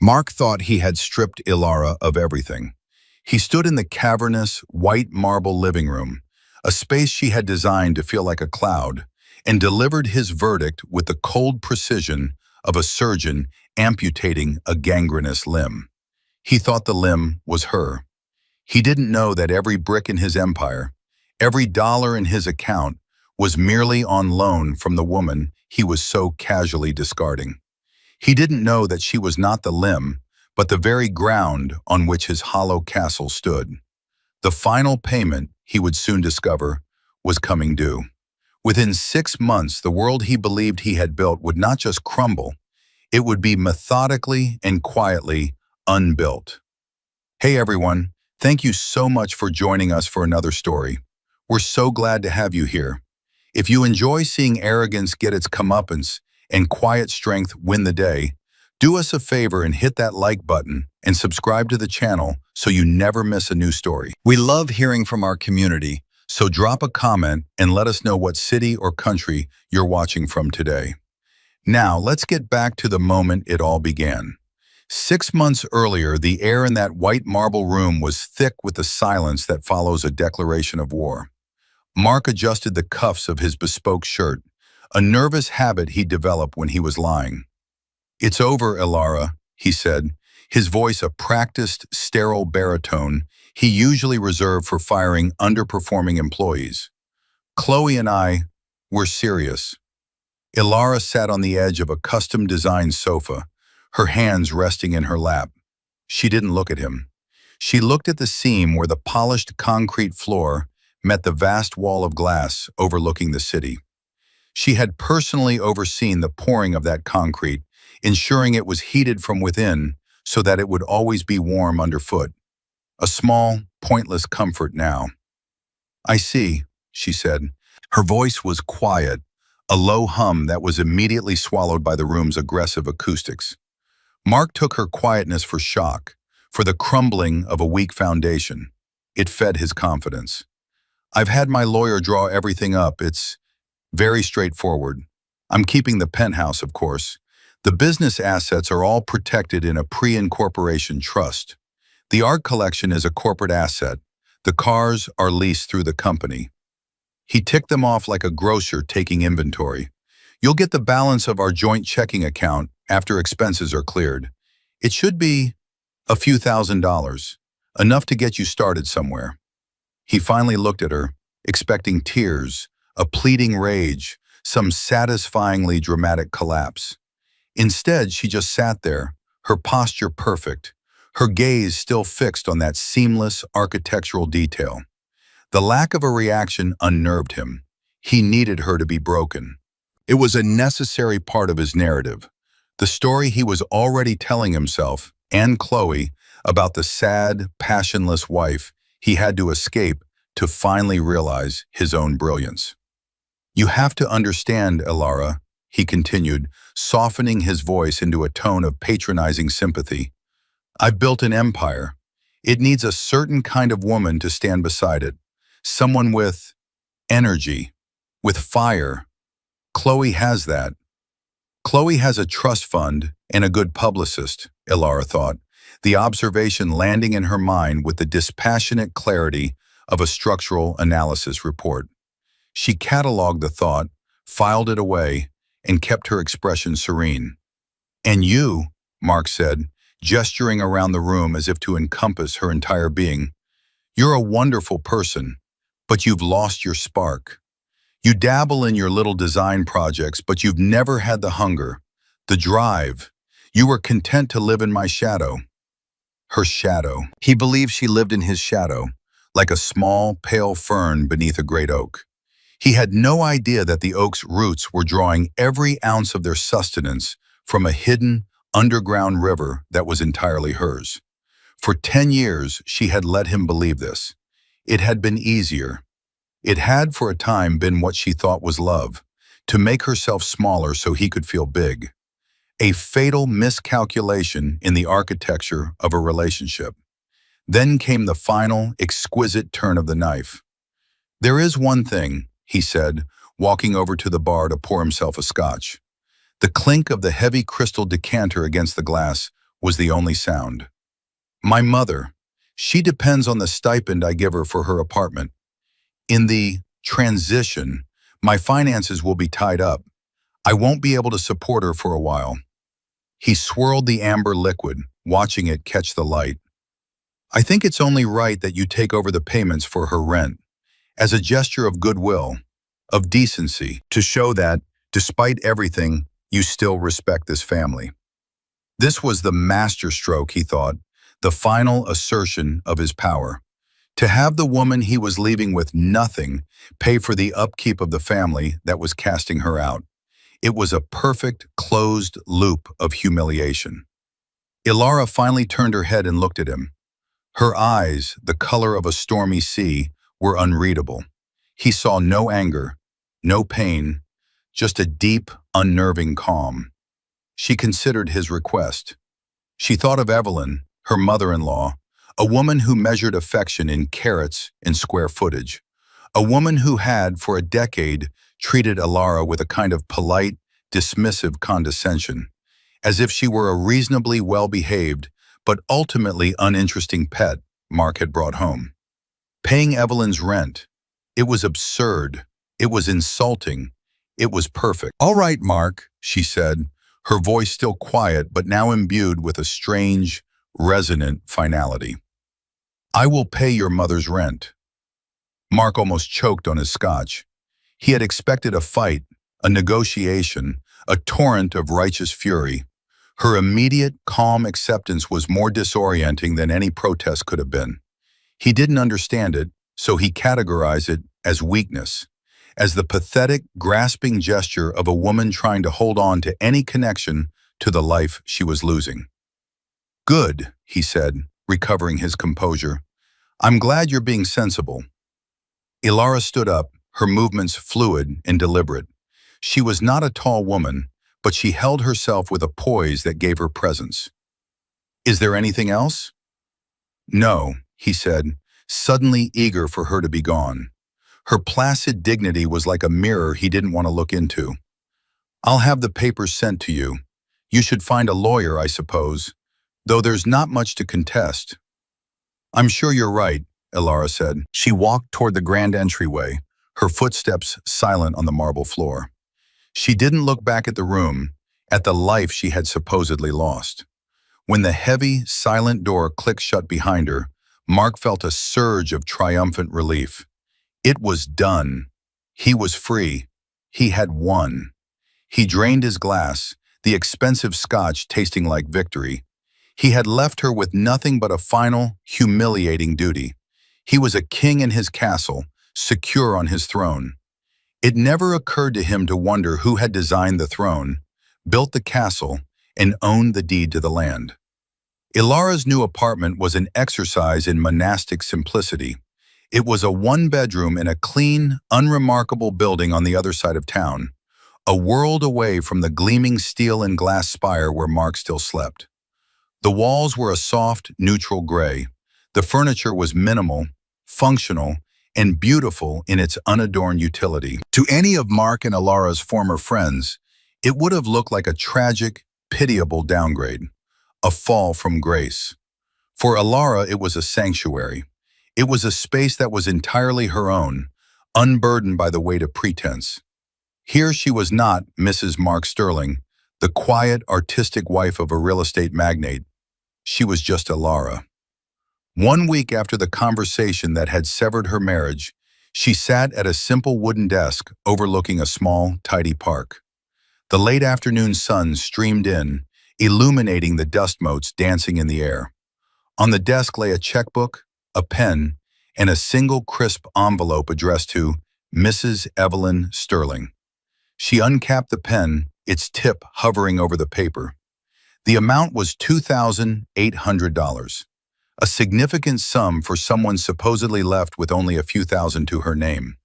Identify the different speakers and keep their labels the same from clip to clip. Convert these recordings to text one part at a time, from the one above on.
Speaker 1: Mark thought he had stripped Ilara of everything. He stood in the cavernous, white marble living room, a space she had designed to feel like a cloud, and delivered his verdict with the cold precision of a surgeon amputating a gangrenous limb. He thought the limb was her. He didn't know that every brick in his empire, every dollar in his account, was merely on loan from the woman he was so casually discarding. He didn't know that she was not the limb, but the very ground on which his hollow castle stood. The final payment, he would soon discover, was coming due. Within 6 months, the world he believed he had built would not just crumble, it would be methodically and quietly unbuilt. Hey everyone, thank you so much for joining us for another story. We're so glad to have you here. If you enjoy seeing arrogance get its comeuppance and quiet strength win the day, do us a favor and hit that like button and subscribe to the channel so you never miss a new story. We love hearing from our community, so drop a comment and let us know what city or country you're watching from today. Now, let's get back to the moment it all began. 6 months earlier, the air in that white marble room was thick with the silence that follows a declaration of war. Mark adjusted the cuffs of his bespoke shirt, a nervous habit he developed when he was lying. "It's over, Ilara," he said, his voice a practiced, sterile baritone he usually reserved for firing underperforming employees. "Chloe and we're serious." Ilara sat on the edge of a custom-designed sofa, her hands resting in her lap. She didn't look at him. She looked at the seam where the polished concrete floor met the vast wall of glass overlooking the city. She had personally overseen the pouring of that concrete, ensuring it was heated from within so that it would always be warm underfoot. A small, pointless comfort now. "I see," she said. Her voice was quiet, a low hum that was immediately swallowed by the room's aggressive acoustics. Mark took her quietness for shock, for the crumbling of a weak foundation. It fed his confidence. "I've had my lawyer draw everything up. It's very straightforward. I'm keeping the penthouse, of course. The business assets are all protected in a pre-incorporation trust. The art collection is a corporate asset. The cars are leased through the company." He ticked them off like a grocer taking inventory. "You'll get the balance of our joint checking account after expenses are cleared. It should be a few $1,000s, enough to get you started somewhere." He finally looked at her, expecting tears, a pleading rage, some satisfyingly dramatic collapse. Instead, she just sat there, her posture perfect, her gaze still fixed on that seamless architectural detail. The lack of a reaction unnerved him. He needed her to be broken. It was a necessary part of his narrative, the story he was already telling himself and Chloe about the sad, passionless wife he had to escape to finally realize his own brilliance. "You have to understand, Ilara," he continued, softening his voice into a tone of patronizing sympathy. "I've built an empire. It needs a certain kind of woman to stand beside it. Someone with energy, with fire. Chloe has that. Chloe has a trust fund and a good publicist," Ilara thought, the observation landing in her mind with the dispassionate clarity of a structural analysis report. She cataloged the thought, filed it away, and kept her expression serene. "And you," Mark said, gesturing around the room as if to encompass her entire being, "you're a wonderful person, but you've lost your spark. You dabble in your little design projects, but you've never had the hunger, the drive. You were content to live in my shadow." Her shadow. He believed she lived in his shadow, like a small, pale fern beneath a great oak. He had no idea that the oak's roots were drawing every ounce of their sustenance from a hidden, underground river that was entirely hers. For 10 years, she had let him believe this. It had been easier. It had for a time been what she thought was love, to make herself smaller so he could feel big. A fatal miscalculation in the architecture of a relationship. Then came the final, exquisite turn of the knife. "There is one thing," he said, walking over to the bar to pour himself a scotch. The clink of the heavy crystal decanter against the glass was the only sound. My mother. She depends on the stipend I give her for her apartment. In the transition, my finances will be tied up. I won't be able to support her for a while. He swirled the amber liquid, watching it catch the light. I think it's only right that you take over the payments for her rent, as a gesture of goodwill, of decency, to show that, despite everything, you still respect this family. This was the masterstroke, he thought, the final assertion of his power. To have the woman he was leaving with nothing pay for the upkeep of the family that was casting her out. It was a perfect, closed loop of humiliation. Ilara finally turned her head and looked at him. Her eyes, the color of a stormy sea, were unreadable. He saw no anger, no pain, just a deep, unnerving calm. She considered his request. She thought of Evelyn, her mother-in-law, a woman who measured affection in carats and square footage, a woman who had, for a decade, treated Ilara with a kind of polite, dismissive condescension, as if she were a reasonably well-behaved, but ultimately uninteresting pet Mark had brought home. Paying Evelyn's rent. It was absurd. It was insulting. It was perfect. "All right, Mark," she said, her voice still quiet but now imbued with a strange, resonant finality. "I will pay your mother's rent." Mark almost choked on his scotch. He had expected a fight, a negotiation, a torrent of righteous fury. Her immediate, calm acceptance was more disorienting than any protest could have been. He didn't understand it, so he categorized it as weakness, as the pathetic, grasping gesture of a woman trying to hold on to any connection to the life she was losing. "Good," he said, recovering his composure. "I'm glad you're being sensible." Ilara stood up, her movements fluid and deliberate. She was not a tall woman, but she held herself with a poise that gave her presence. "Is there anything else?" "No," he said, suddenly eager for her to be gone. Her placid dignity was like a mirror he didn't want to look into. "I'll have the papers sent to you. You should find a lawyer, I suppose, though there's not much to contest." "I'm sure you're right," Ilara said. She walked toward the grand entryway, her footsteps silent on the marble floor. She didn't look back at the room, at the life she had supposedly lost. When the heavy, silent door clicked shut behind her, Mark felt a surge of triumphant relief. It was done. He was free. He had won. He drained his glass, the expensive scotch tasting like victory. He had left her with nothing but a final, humiliating duty. He was a king in his castle, secure on his throne. It never occurred to him to wonder who had designed the throne, built the castle, and owned the deed to the land. Ilara's new apartment was an exercise in monastic simplicity. It was a one-bedroom in a clean, unremarkable building on the other side of town, a world away from the gleaming steel and glass spire where Mark still slept. The walls were a soft, neutral gray. The furniture was minimal, functional, and beautiful in its unadorned utility. To any of Mark and Ilara's former friends, it would have looked like a tragic, pitiable downgrade, a fall from grace. For Ilara, it was a sanctuary. It was a space that was entirely her own, unburdened by the weight of pretense. Here she was not Mrs. Mark Sterling, the quiet, artistic wife of a real estate magnate. She was just Ilara. 1 week after the conversation that had severed her marriage, she sat at a simple wooden desk overlooking a small, tidy park. The late afternoon sun streamed in, illuminating the dust motes dancing in the air. On the desk lay a checkbook, a pen, and a single crisp envelope addressed to Mrs. Evelyn Sterling. She uncapped the pen, its tip hovering over the paper. The amount was $2,800. A significant sum for someone supposedly left with only a few thousand to her name.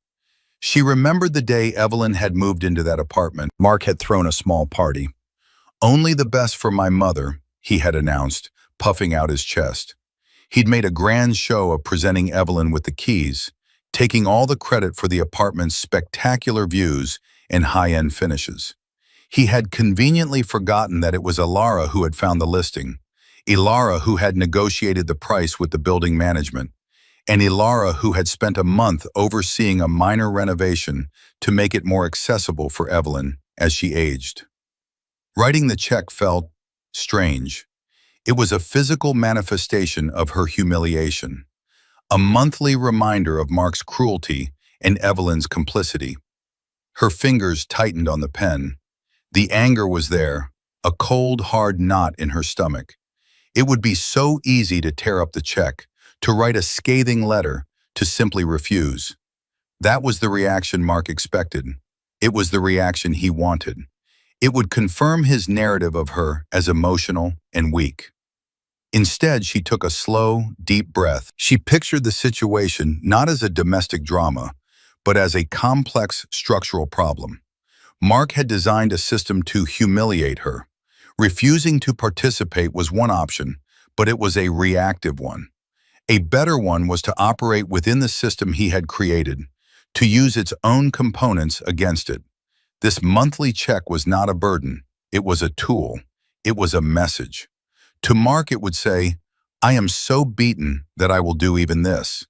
Speaker 1: She remembered the day Evelyn had moved into that apartment. Mark had thrown a small party. "Only the best for my mother," he had announced, puffing out his chest. He'd made a grand show of presenting Evelyn with the keys, taking all the credit for the apartment's spectacular views and high-end finishes. He had conveniently forgotten that it was Ilara who had found the listing, Ilara, who had negotiated the price with the building management, and Ilara, who had spent a month overseeing a minor renovation to make it more accessible for Evelyn as she aged. Writing the check felt strange. It was a physical manifestation of her humiliation, a monthly reminder of Mark's cruelty and Evelyn's complicity. Her fingers tightened on the pen. The anger was there, a cold, hard knot in her stomach. It would be so easy to tear up the check, to write a scathing letter, to simply refuse. That was the reaction Mark expected. It was the reaction he wanted. It would confirm his narrative of her as emotional and weak. Instead, she took a slow, deep breath. She pictured the situation not as a domestic drama, but as a complex structural problem. Mark had designed a system to humiliate her. Refusing to participate was one option, but it was a reactive one. A better one was to operate within the system he had created, to use its own components against it. This monthly check was not a burden. It was a tool. It was a message. To Mark, it would say, "I am so beaten that I will do even this."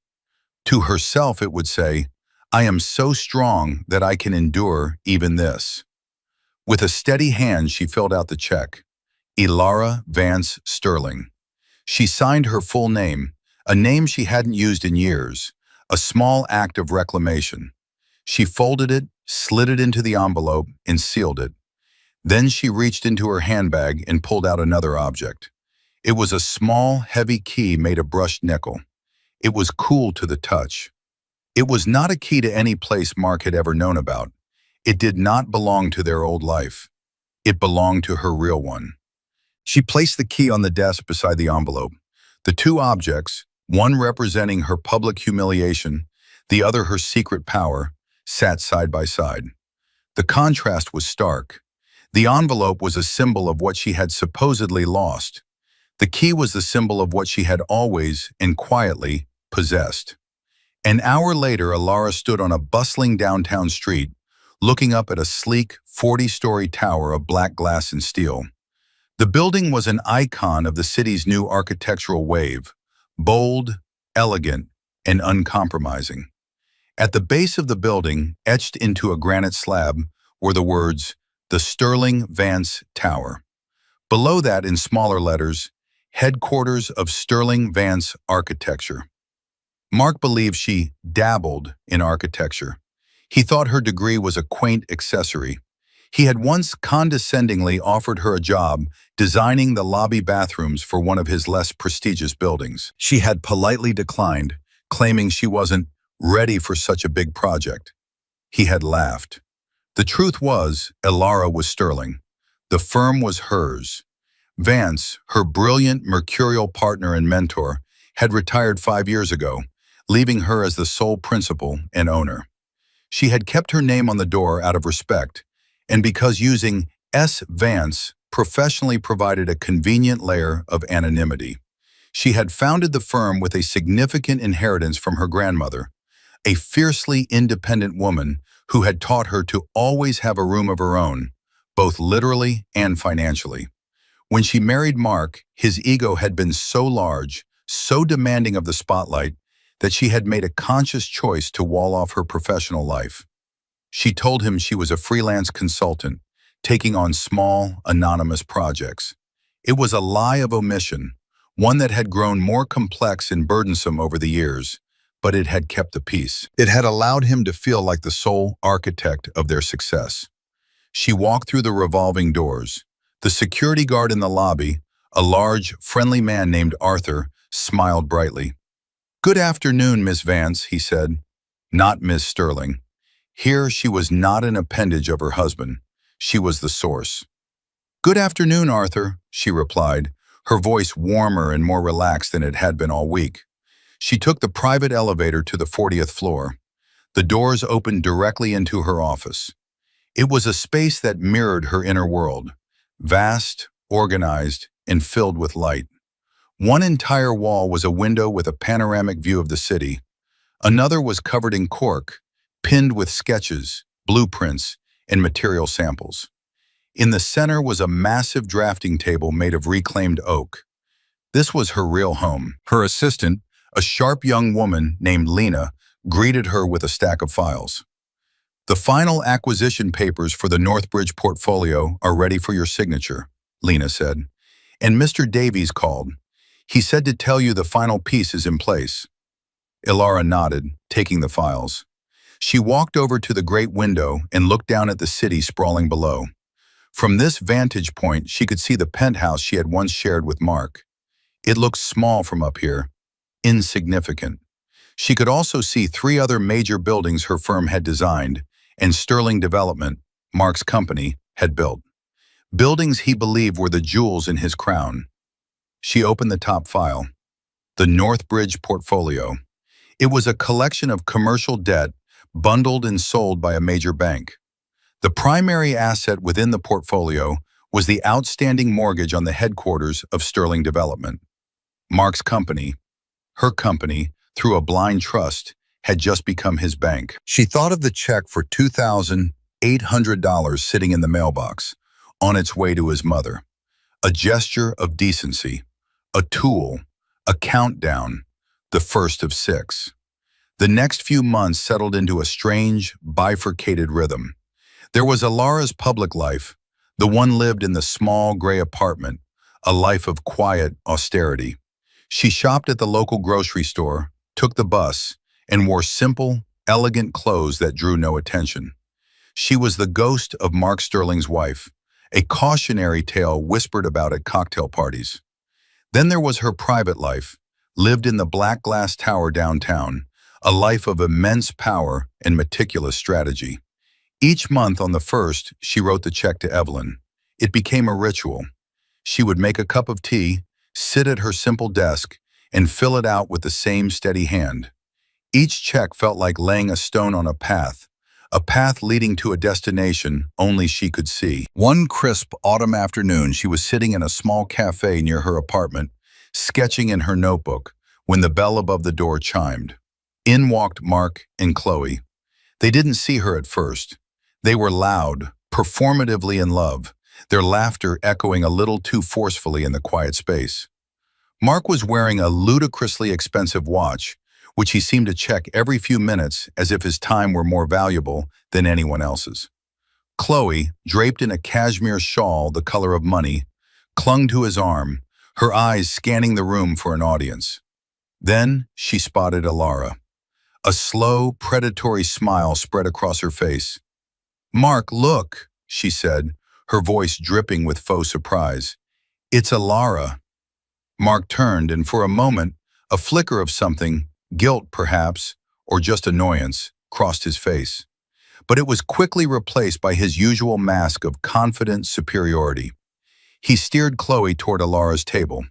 Speaker 1: To herself, it would say, "I am so strong that I can endure even this." With a steady hand, she filled out the check. Ilara Vance Sterling. She signed her full name, a name she hadn't used in years, a small act of reclamation. She folded it, slid it into the envelope, and sealed it. Then she reached into her handbag and pulled out another object. It was a small, heavy key made of brushed nickel. It was cool to the touch. It was not a key to any place Mark had ever known about. It did not belong to their old life. It belonged to her real one. She placed the key on the desk beside the envelope. The two objects, one representing her public humiliation, the other her secret power, sat side by side. The contrast was stark. The envelope was a symbol of what she had supposedly lost. The key was the symbol of what she had always, and quietly, possessed. An hour later, Ilara stood on a bustling downtown street, looking up at a sleek, 40-story tower of black glass and steel. The building was an icon of the city's new architectural wave, bold, elegant, and uncompromising. At the base of the building, etched into a granite slab, were the words, "The Sterling Vance Tower." Below that, in smaller letters, "Headquarters of Sterling Vance Architecture." Mark believed she dabbled in architecture. He thought her degree was a quaint accessory. He had once condescendingly offered her a job designing the lobby bathrooms for one of his less prestigious buildings. She had politely declined, claiming she wasn't ready for such a big project. He had laughed. The truth was, Ilara was Sterling. The firm was hers. Vance, her brilliant mercurial partner and mentor, had retired 5 years ago, leaving her as the sole principal and owner. She had kept her name on the door out of respect, and because using S. Vance professionally provided a convenient layer of anonymity. She had founded the firm with a significant inheritance from her grandmother, a fiercely independent woman who had taught her to always have a room of her own, both literally and financially. When she married Mark, his ego had been so large, so demanding of the spotlight, that she had made a conscious choice to wall off her professional life. She told him she was a freelance consultant, taking on small, anonymous projects. It was a lie of omission, one that had grown more complex and burdensome over the years, but it had kept the peace. It had allowed him to feel like the sole architect of their success. She walked through the revolving doors. The security guard in the lobby, a large, friendly man named Arthur, smiled brightly. "Good afternoon, Miss Vance," he said. Not Miss Sterling. Here she was not an appendage of her husband. She was the source. "Good afternoon, Arthur," she replied, her voice warmer and more relaxed than it had been all week. She took the private elevator to the 40th floor. The doors opened directly into her office. It was a space that mirrored her inner world, vast, organized, and filled with light. One entire wall was a window with a panoramic view of the city. Another was covered in cork, pinned with sketches, blueprints, and material samples. In the center was a massive drafting table made of reclaimed oak. This was her real home. Her assistant, a sharp young woman named Lena, greeted her with a stack of files. "The final acquisition papers for the Northbridge portfolio are ready for your signature," Lena said. "And Mr. Davies called. He said to tell you the final piece is in place." Ilara nodded, taking the files. She walked over to the great window and looked down at the city sprawling below. From this vantage point, she could see the penthouse she had once shared with Mark. It looked small from up here, insignificant. She could also see 3 other major buildings her firm had designed and Sterling Development, Mark's company, had built. Buildings he believed were the jewels in his crown. She opened the top file. The Northbridge portfolio. It was a collection of commercial debt bundled and sold by a major bank. The primary asset within the portfolio was the outstanding mortgage on the headquarters of Sterling Development. Mark's company, her company, through a blind trust, had just become his bank. She thought of the check for $2,800 sitting in the mailbox, on its way to his mother. A gesture of decency, a tool, a countdown, the first of 6. The next few months settled into a strange, bifurcated rhythm. There was Ilara's public life, the one lived in the small gray apartment, a life of quiet austerity. She shopped at the local grocery store, took the bus, and wore simple, elegant clothes that drew no attention. She was the ghost of Mark Sterling's wife, a cautionary tale whispered about at cocktail parties. Then there was her private life, lived in the black glass tower downtown, a life of immense power and meticulous strategy. Each month on the 1st, she wrote the check to Evelyn. It became a ritual. She would make a cup of tea, sit at her simple desk, and fill it out with the same steady hand. Each check felt like laying a stone on a path leading to a destination only she could see. One crisp autumn afternoon, she was sitting in a small cafe near her apartment, sketching in her notebook, when the bell above the door chimed. In walked Mark and Chloe. They didn't see her at first. They were loud, performatively in love, their laughter echoing a little too forcefully in the quiet space. Mark was wearing a ludicrously expensive watch, which he seemed to check every few minutes as if his time were more valuable than anyone else's. Chloe, draped in a cashmere shawl the color of money, clung to his arm, her eyes scanning the room for an audience. Then she spotted Ilara. A slow, predatory smile spread across her face. "Mark, look," she said, her voice dripping with faux surprise. "It's Ilara." Mark turned, and for a moment, a flicker of something, guilt perhaps, or just annoyance, crossed his face. But it was quickly replaced by his usual mask of confident superiority. He steered Chloe toward Ilara's table.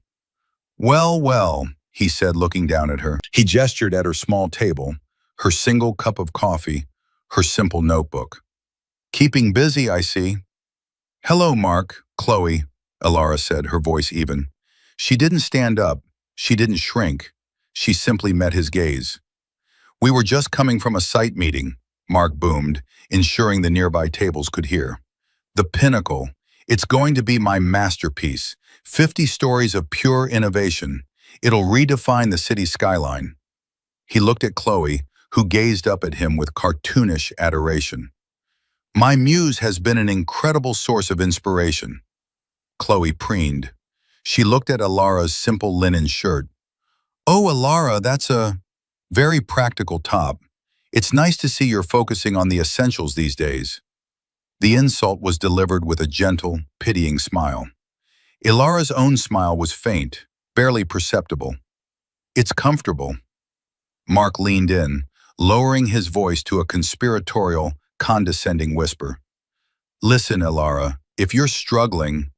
Speaker 1: "Well, well," he said, looking down at her. He gestured at her small table, her single cup of coffee, her simple notebook. "Keeping busy, I see." "Hello, Mark, Chloe," Ilara said, her voice even. She didn't stand up. She didn't shrink. She simply met his gaze. "We were just coming from a site meeting," Mark boomed, ensuring the nearby tables could hear. "The pinnacle. It's going to be my masterpiece. 50 stories of pure innovation. It'll redefine the city skyline." He looked at Chloe, who gazed up at him with cartoonish adoration. "My muse has been an incredible source of inspiration." Chloe preened. She looked at Ilara's simple linen shirt. "Oh, Ilara, that's a very practical top. It's nice to see you're focusing on the essentials these days." The insult was delivered with a gentle, pitying smile. Ilara's own smile was faint, barely perceptible. "It's comfortable." Mark leaned in, lowering his voice to a conspiratorial, condescending whisper. "Listen, Ilara, if you're struggling,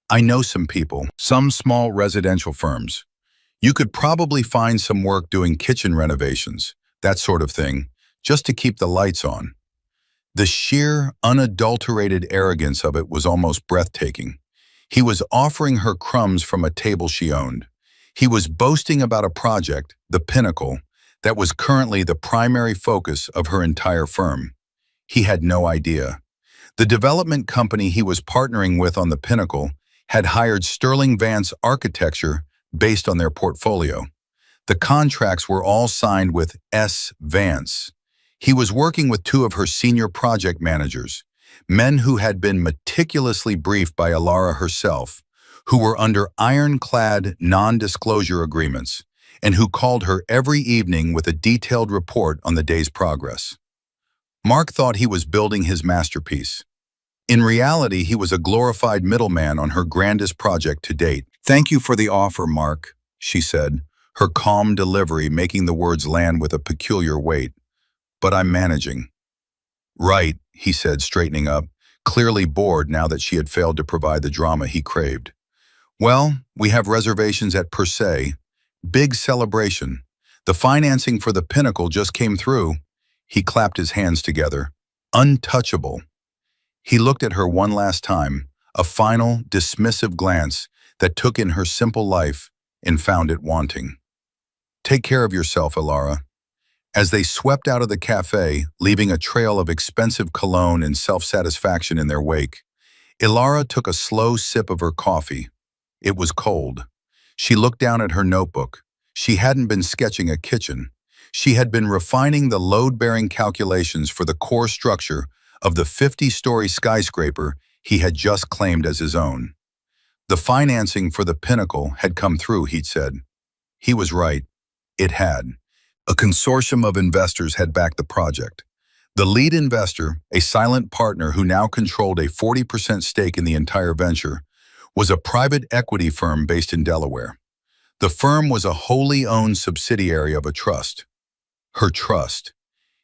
Speaker 1: I know some people, some small residential firms. You could probably find some work doing kitchen renovations, that sort of thing, just to keep the lights on." The sheer, unadulterated arrogance of it was almost breathtaking. He was offering her crumbs from a table she owned. He was boasting about a project, the pinnacle, that was currently the primary focus of her entire firm. He had no idea. The development company he was partnering with on the pinnacle had hired Sterling Vance Architecture based on their portfolio. The contracts were all signed with S. Vance. He was working with two of her senior project managers, men who had been meticulously briefed by Alara herself, who were under ironclad non-disclosure agreements, and who called her every evening with a detailed report on the day's progress. Mark thought he was building his masterpiece. In reality, he was a glorified middleman on her grandest project to date. "Thank you for the offer, Mark," she said, her calm delivery making the words land with a peculiar weight. "But I'm managing." "Right," he said, straightening up, clearly bored now that she had failed to provide the drama he craved. "Well, we have reservations at Per Se. Big celebration. The financing for the Pinnacle just came through." He clapped his hands together. "Untouchable." He looked at her one last time, a final, dismissive glance that took in her simple life and found it wanting. "Take care of yourself, Alara." As they swept out of the cafe, leaving a trail of expensive cologne and self-satisfaction in their wake, Ilara took a slow sip of her coffee. It was cold. She looked down at her notebook. She hadn't been sketching a kitchen. She had been refining the load-bearing calculations for the core structure of the 50-story skyscraper he had just claimed as his own. The financing for the Pinnacle had come through, he'd said. He was right. It had. A consortium of investors had backed the project. The lead investor, a silent partner who now controlled a 40% stake in the entire venture, was a private equity firm based in Delaware. The firm was a wholly owned subsidiary of a trust. Her trust.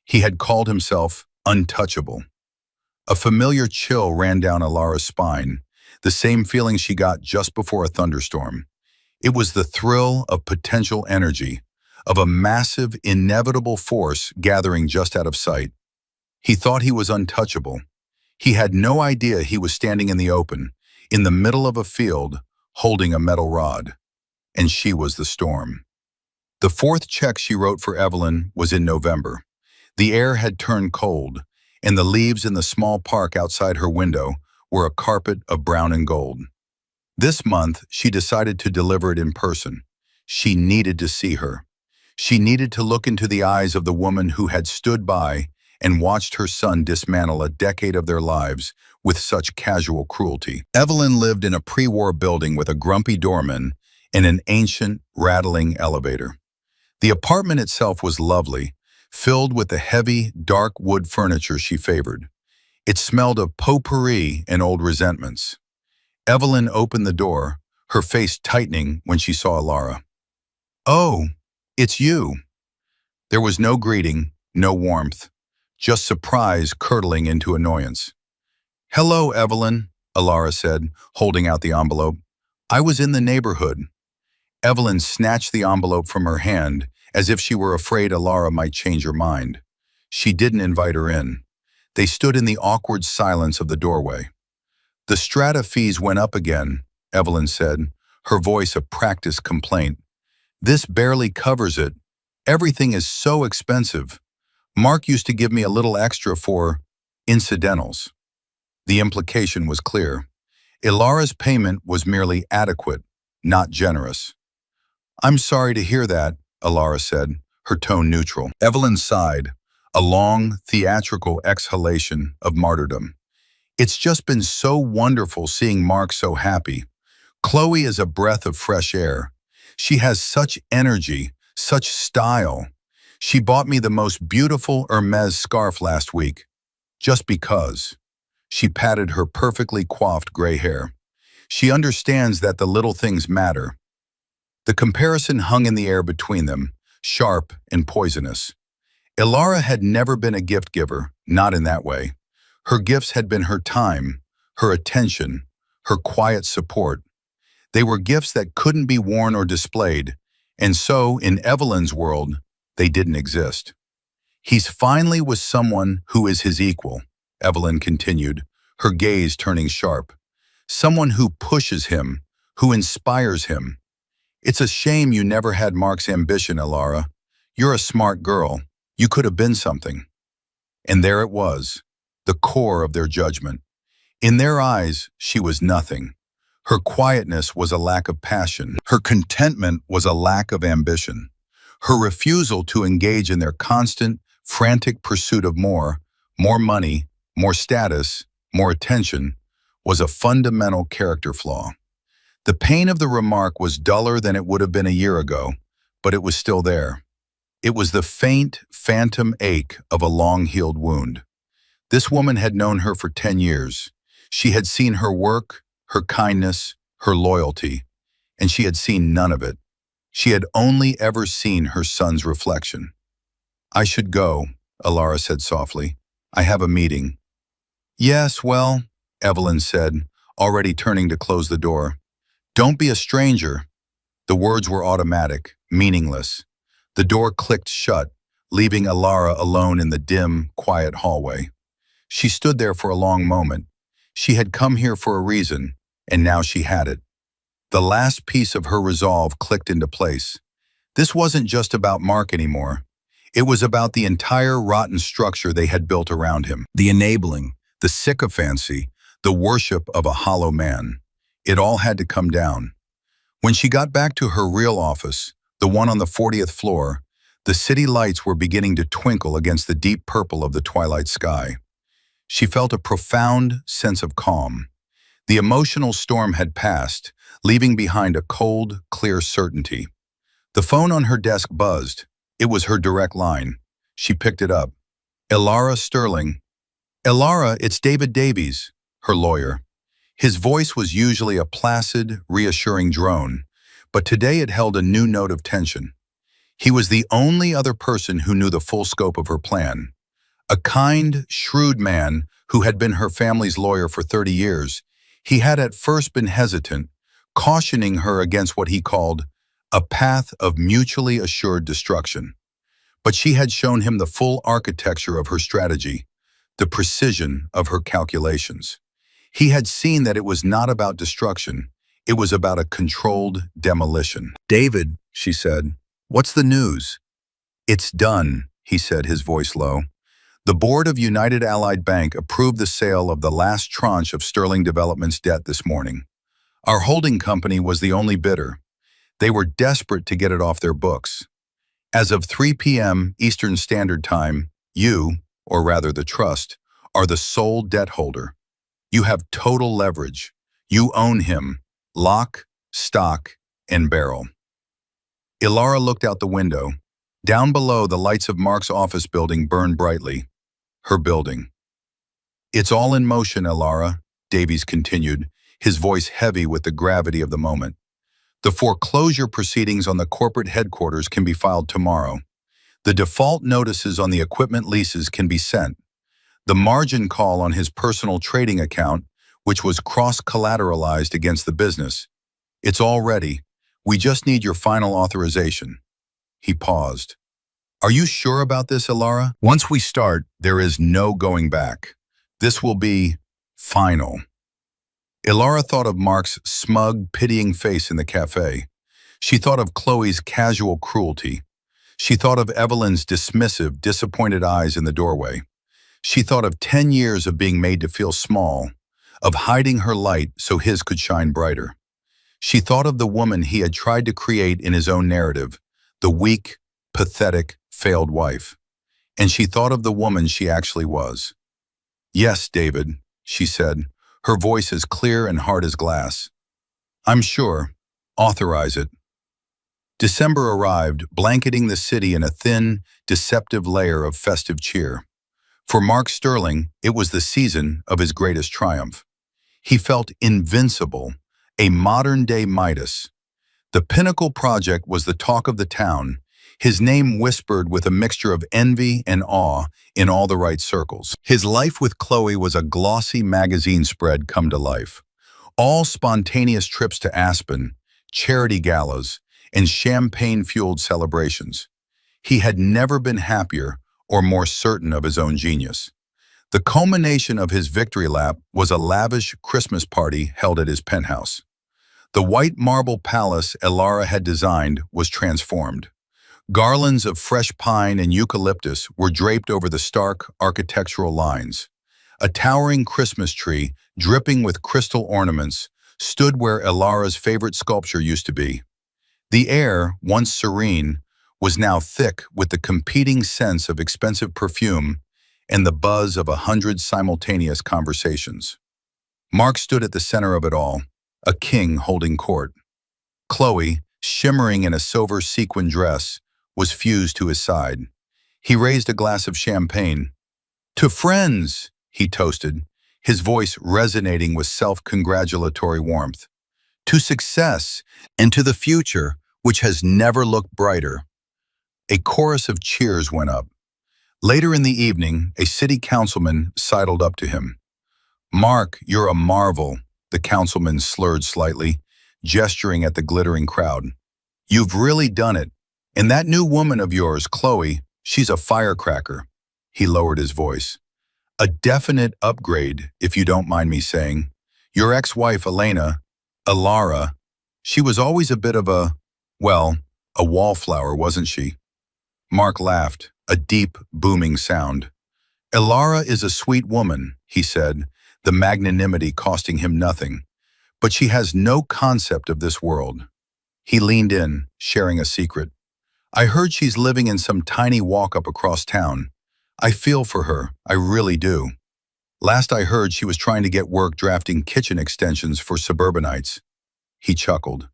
Speaker 1: He had called himself untouchable. A familiar chill ran down Alara's spine, the same feeling she got just before a thunderstorm. It was the thrill of potential energy, of a massive, inevitable force gathering just out of sight. He thought he was untouchable. He had no idea he was standing in the open, in the middle of a field, holding a metal rod. And she was the storm. The fourth check she wrote for Evelyn was in November. The air had turned cold, and the leaves in the small park outside her window were a carpet of brown and gold. This month, she decided to deliver it in person. She needed to see her. She needed to look into the eyes of the woman who had stood by and watched her son dismantle a decade of their lives with such casual cruelty. Evelyn lived in a pre-war building with a grumpy doorman and an ancient, rattling elevator. The apartment itself was lovely, filled with the heavy, dark wood furniture she favored. It smelled of potpourri and old resentments. Evelyn opened the door, her face tightening when she saw Alara. "Oh, it's you." There was no greeting, no warmth, just surprise curdling into annoyance. "Hello, Evelyn," Alara said, holding out the envelope. "I was in the neighborhood." Evelyn snatched the envelope from her hand as if she were afraid Alara might change her mind. She didn't invite her in. They stood in the awkward silence of the doorway. "The strata fees went up again," Evelyn said, her voice a practiced complaint. "This barely covers it. Everything is so expensive. Mark used to give me a little extra for incidentals." The implication was clear. Ilara's payment was merely adequate, not generous. "I'm sorry to hear that," Alara said, her tone neutral. Evelyn sighed, a long, theatrical exhalation of martyrdom. "It's just been so wonderful seeing Mark so happy. Chloe is a breath of fresh air. She has such energy, such style. She bought me the most beautiful Hermes scarf last week, just because." She patted her perfectly coiffed gray hair. "She understands that the little things matter." The comparison hung in the air between them, sharp and poisonous. Ilara had never been a gift giver, not in that way. Her gifts had been her time, her attention, her quiet support. They were gifts that couldn't be worn or displayed, and so, in Evelyn's world, they didn't exist. "He's finally with someone who is his equal," Evelyn continued, her gaze turning sharp. "Someone who pushes him, who inspires him. It's a shame you never had Mark's ambition, Alara. You're a smart girl. You could have been something." And there it was, the core of their judgment. In their eyes, she was nothing. Her quietness was a lack of passion. Her contentment was a lack of ambition. Her refusal to engage in their constant, frantic pursuit of more money, more status, more attention, was a fundamental character flaw. The pain of the remark was duller than it would have been a year ago, but it was still there. It was the faint, phantom ache of a long-healed wound. This woman had known her for 10 years. She had seen her work, her kindness, her loyalty, and she had seen none of it. She had only ever seen her son's reflection. "I should go," Alara said softly. "I have a meeting." "Yes, well," Evelyn said, already turning to close the door. "Don't be a stranger." The words were automatic, meaningless. The door clicked shut, leaving Alara alone in the dim, quiet hallway. She stood there for a long moment. She had come here for a reason, and now she had it. The last piece of her resolve clicked into place. This wasn't just about Mark anymore. It was about the entire rotten structure they had built around him. The enabling, the sycophancy, the worship of a hollow man. It all had to come down. When she got back to her real office, the one on the 40th floor, the city lights were beginning to twinkle against the deep purple of the twilight sky. She felt a profound sense of calm. The emotional storm had passed, leaving behind a cold, clear certainty. The phone on her desk buzzed. It was her direct line. She picked it up. "Alara Sterling." "Alara, it's David Davies," her lawyer. His voice was usually a placid, reassuring drone, but today it held a new note of tension. He was the only other person who knew the full scope of her plan. A kind, shrewd man who had been her family's lawyer for 30 years, he had at first been hesitant, cautioning her against what he called a path of mutually assured destruction. But she had shown him the full architecture of her strategy, the precision of her calculations. He had seen that it was not about destruction, it was about a controlled demolition. "David," she said, "what's the news?" "It's done," he said, his voice low. "The board of United Allied Bank approved the sale of the last tranche of Sterling Development's debt this morning. Our holding company was the only bidder. They were desperate to get it off their books. As of 3 p.m. Eastern Standard Time, you, or rather the trust, are the sole debt holder. You have total leverage. You own him, lock, stock, and barrel." Alara looked out the window. Down below, the lights of Mark's office building burned brightly. Her building. "It's all in motion, Alara," Davies continued, his voice heavy with the gravity of the moment. "The foreclosure proceedings on the corporate headquarters can be filed tomorrow. The default notices on the equipment leases can be sent. The margin call on his personal trading account, which was cross-collateralized against the business. It's all ready. We just need your final authorization." He paused. "Are you sure about this, Alara? Once we start, there is no going back. This will be final." Alara thought of Mark's smug, pitying face in the cafe. She thought of Chloe's casual cruelty. She thought of Evelyn's dismissive, disappointed eyes in the doorway. She thought of 10 years of being made to feel small, of hiding her light so his could shine brighter. She thought of the woman he had tried to create in his own narrative, the weak, pathetic, failed wife. And she thought of the woman she actually was. "Yes, David," she said, her voice as clear and hard as glass. "I'm sure. Authorize it." December arrived, blanketing the city in a thin, deceptive layer of festive cheer. For Mark Sterling, it was the season of his greatest triumph. He felt invincible, a modern-day Midas. The pinnacle project was the talk of the town, his name whispered with a mixture of envy and awe in all the right circles. His life with Chloe was a glossy magazine spread come to life. All spontaneous trips to Aspen, charity galas, and champagne-fueled celebrations. He had never been happier or more certain of his own genius. The culmination of his victory lap was a lavish Christmas party held at his penthouse. The white marble palace Alara had designed was transformed. Garlands of fresh pine and eucalyptus were draped over the stark architectural lines. A towering Christmas tree, dripping with crystal ornaments, stood where Elara's favorite sculpture used to be. The air, once serene, was now thick with the competing sense of expensive perfume and the buzz of 100 simultaneous conversations. Mark stood at the center of it all, a king holding court. Chloe, shimmering in a silver sequin dress, was fused to his side. He raised a glass of champagne. "To friends," he toasted, his voice resonating with self-congratulatory warmth. "To success, and to the future, which has never looked brighter." A chorus of cheers went up. Later in the evening, a city councilman sidled up to him. "Mark, you're a marvel," the councilman slurred slightly, gesturing at the glittering crowd. "You've really done it. And that new woman of yours, Chloe, she's a firecracker." He lowered his voice. "A definite upgrade, if you don't mind me saying. Your ex-wife, Elara, she was always a bit of a wallflower, wasn't she?" Mark laughed, a deep, booming sound. "Elara is a sweet woman," he said, the magnanimity costing him nothing. "But she has no concept of this world." He leaned in, sharing a secret. "I heard she's living in some tiny walk-up across town. I feel for her, I really do. Last I heard, she was trying to get work drafting kitchen extensions for suburbanites." He chuckled.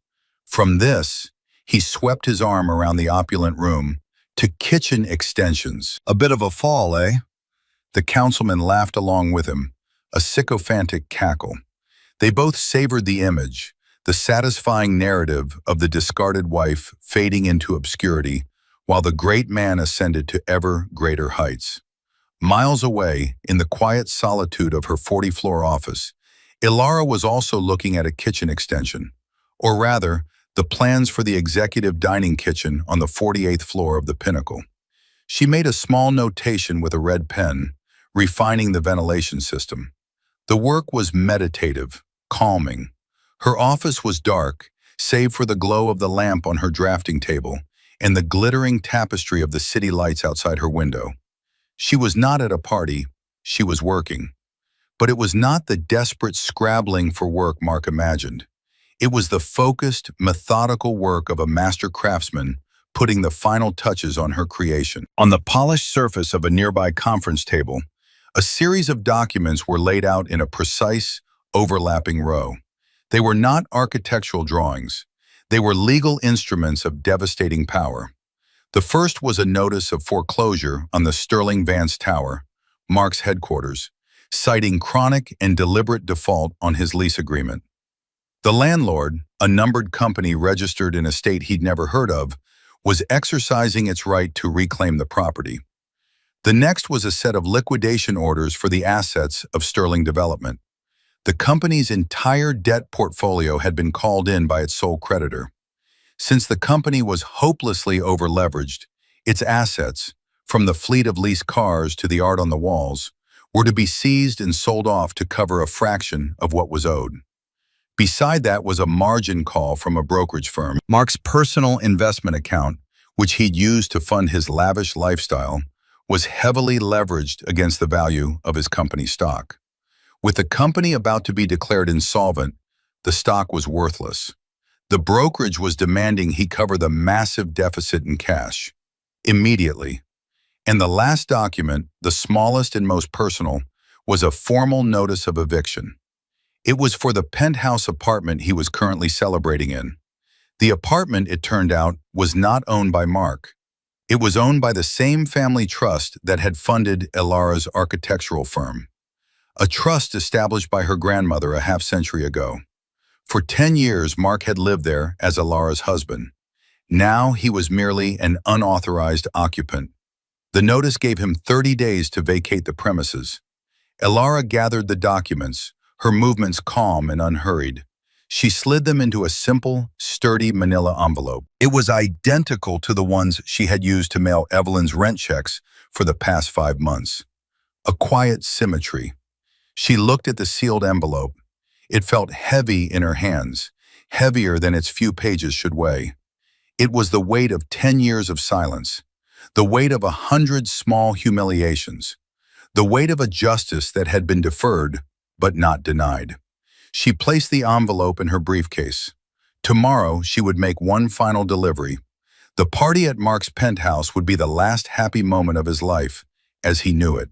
Speaker 1: From this, he swept his arm around the opulent room, to kitchen extensions. "A bit of a fall, eh?" The councilman laughed along with him, a sycophantic cackle. They both savored the image, the satisfying narrative of the discarded wife fading into obscurity, while the great man ascended to ever greater heights. Miles away, in the quiet solitude of her 40-floor office, Elara was also looking at a kitchen extension, or rather, the plans for the executive dining kitchen on the 48th floor of the Pinnacle. She made a small notation with a red pen, refining the ventilation system. The work was meditative, calming. Her office was dark, save for the glow of the lamp on her drafting table and the glittering tapestry of the city lights outside her window. She was not at a party, she was working. But it was not the desperate scrabbling for work Mark imagined. It was the focused, methodical work of a master craftsman putting the final touches on her creation. On the polished surface of a nearby conference table, a series of documents were laid out in a precise, overlapping row. They were not architectural drawings. They were legal instruments of devastating power. The first was a notice of foreclosure on the Sterling Vance Tower, Mark's headquarters, citing chronic and deliberate default on his lease agreement. The landlord, a numbered company registered in a state he'd never heard of, was exercising its right to reclaim the property. The next was a set of liquidation orders for the assets of Sterling Development. The company's entire debt portfolio had been called in by its sole creditor. Since the company was hopelessly over-leveraged, its assets, from the fleet of leased cars to the art on the walls, were to be seized and sold off to cover a fraction of what was owed. Beside that was a margin call from a brokerage firm. Mark's personal investment account, which he'd used to fund his lavish lifestyle, was heavily leveraged against the value of his company stock. With the company about to be declared insolvent, the stock was worthless. The brokerage was demanding he cover the massive deficit in cash, immediately. And the last document, the smallest and most personal, was a formal notice of eviction. It was for the penthouse apartment he was currently celebrating in. The apartment, it turned out, was not owned by Mark. It was owned by the same family trust that had funded Elara's architectural firm, a trust established by her grandmother a half-century ago. For 10 years, Mark had lived there as Elara's husband. Now he was merely an unauthorized occupant. The notice gave him 30 days to vacate the premises. Elara gathered the documents, her movements calm and unhurried. She slid them into a simple, sturdy manila envelope. It was identical to the ones she had used to mail Evelyn's rent checks for the past 5 months. A quiet symmetry. She looked at the sealed envelope. It felt heavy in her hands, heavier than its few pages should weigh. It was the weight of 10 years of silence, the weight of 100 small humiliations, the weight of a justice that had been deferred but not denied. She placed the envelope in her briefcase. Tomorrow, she would make one final delivery. The party at Mark's penthouse would be the last happy moment of his life, as he knew it.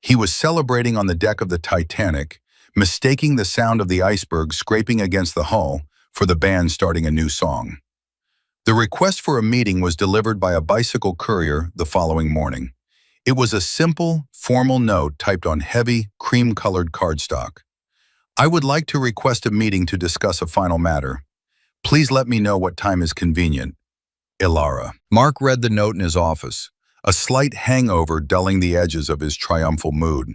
Speaker 1: He was celebrating on the deck of the Titanic, mistaking the sound of the iceberg scraping against the hull for the band starting a new song. The request for a meeting was delivered by a bicycle courier the following morning. It was a simple, formal note typed on heavy, cream-colored cardstock. I would like to request a meeting to discuss a final matter. Please let me know what time is convenient. Ilara. Mark read the note in his office, a slight hangover dulling the edges of his triumphal mood.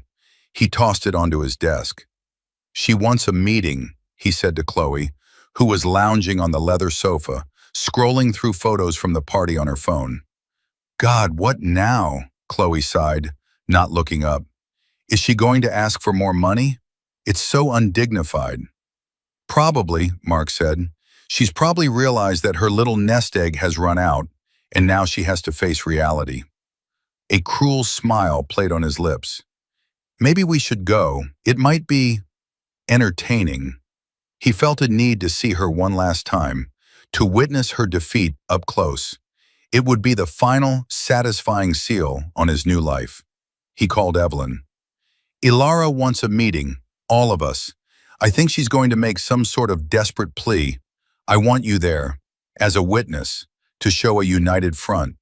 Speaker 1: He tossed it onto his desk. She wants a meeting, he said to Chloe, who was lounging on the leather sofa, scrolling through photos from the party on her phone. God, what now? Chloe sighed, not looking up. Is she going to ask for more money? It's so undignified. Probably, Mark said. She's probably realized that her little nest egg has run out, and now she has to face reality. A cruel smile played on his lips. Maybe we should go. It might be entertaining. He felt a need to see her one last time, to witness her defeat up close. It would be the final, satisfying seal on his new life. He called Evelyn. Ilara wants a meeting, all of us. I think she's going to make some sort of desperate plea. I want you there, as a witness, to show a united front.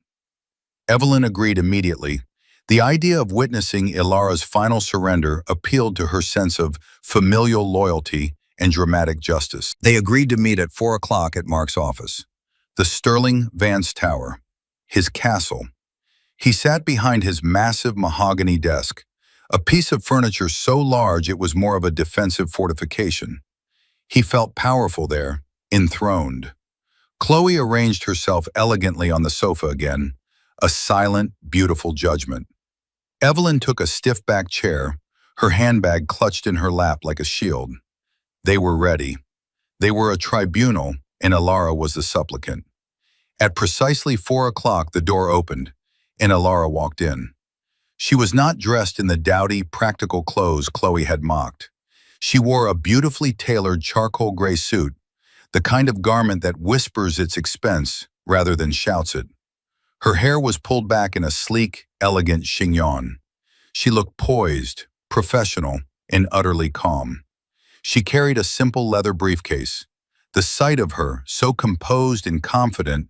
Speaker 1: Evelyn agreed immediately. The idea of witnessing Ilara's final surrender appealed to her sense of familial loyalty and dramatic justice. They agreed to meet at 4 o'clock at Mark's office. The Sterling Vance Tower, his castle. He sat behind his massive mahogany desk, a piece of furniture so large it was more of a defensive fortification. He felt powerful there, enthroned. Chloe arranged herself elegantly on the sofa again, a silent, beautiful judgment. Evelyn took a stiff-backed chair, her handbag clutched in her lap like a shield. They were ready. They were a tribunal, and Ilara was the supplicant. At precisely 4 o'clock, the door opened, and Ilara walked in. She was not dressed in the dowdy, practical clothes Chloe had mocked. She wore a beautifully tailored charcoal gray suit, the kind of garment that whispers its expense rather than shouts it. Her hair was pulled back in a sleek, elegant chignon. She looked poised, professional, and utterly calm. She carried a simple leather briefcase. The sight of her, so composed and confident,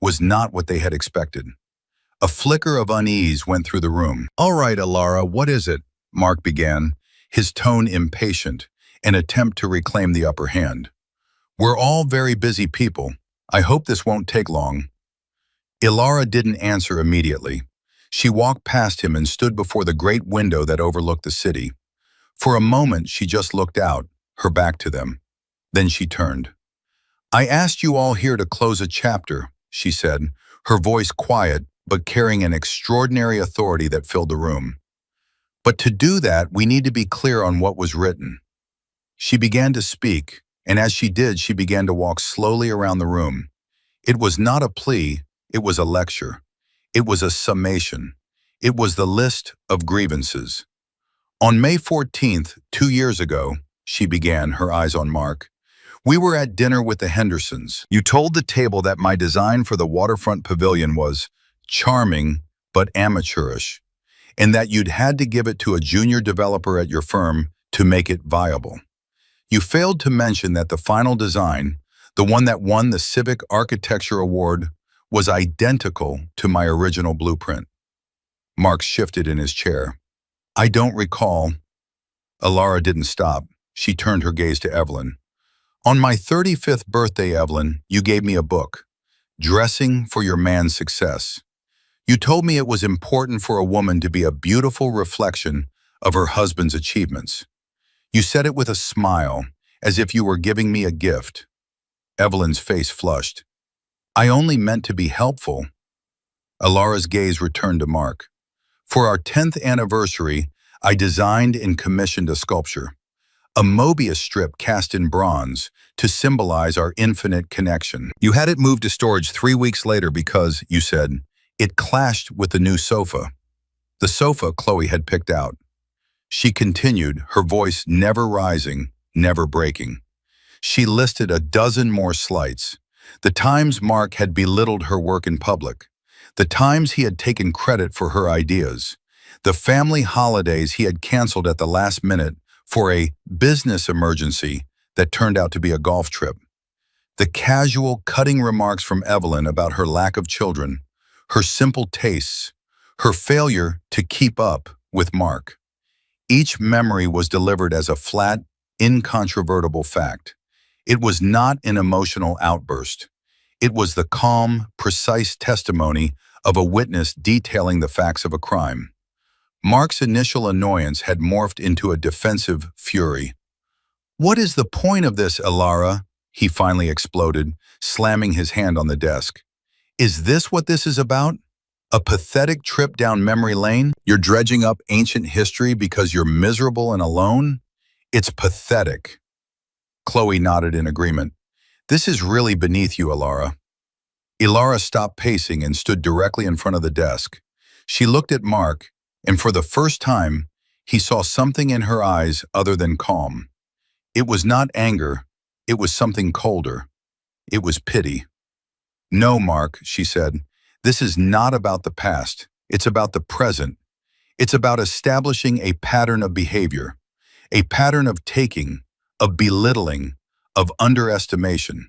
Speaker 1: was not what they had expected. A flicker of unease went through the room. All right, Ilara, what is it? Mark began, his tone impatient, an attempt to reclaim the upper hand. We're all very busy people. I hope this won't take long. Ilara didn't answer immediately. She walked past him and stood before the great window that overlooked the city. For a moment, she just looked out, her back to them. Then she turned. I asked you all here to close a chapter, she said, her voice quiet but carrying an extraordinary authority that filled the room. But to do that, we need to be clear on what was written. She began to speak, and as she did, she began to walk slowly around the room. It was not a plea, it was a lecture. It was a summation. It was the list of grievances. On May 14th, 2 years ago, she began, her eyes on Mark, we were at dinner with the Hendersons. You told the table that my design for the waterfront pavilion was charming but amateurish, and that you'd had to give it to a junior developer at your firm to make it viable. You failed to mention that the final design, the one that won the Civic Architecture Award, was identical to my original blueprint. Mark shifted in his chair. I don't recall. Ilara didn't stop. She turned her gaze to Evelyn. On my 35th birthday, Evelyn, you gave me a book, Dressing for Your Man's Success. You told me it was important for a woman to be a beautiful reflection of her husband's achievements. You said it with a smile, as if you were giving me a gift. Evelyn's face flushed. I only meant to be helpful. Ilara's gaze returned to Mark. For our 10th anniversary, I designed and commissioned a sculpture, a Mobius strip cast in bronze to symbolize our infinite connection. You had it moved to storage 3 weeks later because, you said, it clashed with the new sofa. The sofa Chloe had picked out. She continued, her voice never rising, never breaking. She listed a dozen more slights. The times Mark had belittled her work in public. The times he had taken credit for her ideas. The family holidays he had canceled at the last minute for a business emergency that turned out to be a golf trip. The casual, cutting remarks from Evelyn about her lack of children, her simple tastes, her failure to keep up with Mark. Each memory was delivered as a flat, incontrovertible fact. It was not an emotional outburst. It was the calm, precise testimony of a witness detailing the facts of a crime. Mark's initial annoyance had morphed into a defensive fury. "What is the point of this, Elara?" he finally exploded, slamming his hand on the desk. "Is this what this is about? A pathetic trip down memory lane? You're dredging up ancient history because you're miserable and alone? It's pathetic." Chloe nodded in agreement. "This is really beneath you, Elara." Elara stopped pacing and stood directly in front of the desk. She looked at Mark, and for the first time, he saw something in her eyes other than calm. It was not anger, it was something colder. It was pity. "No, Mark," she said, "this is not about the past. It's about the present. It's about establishing a pattern of behavior, a pattern of taking, of belittling, of underestimation."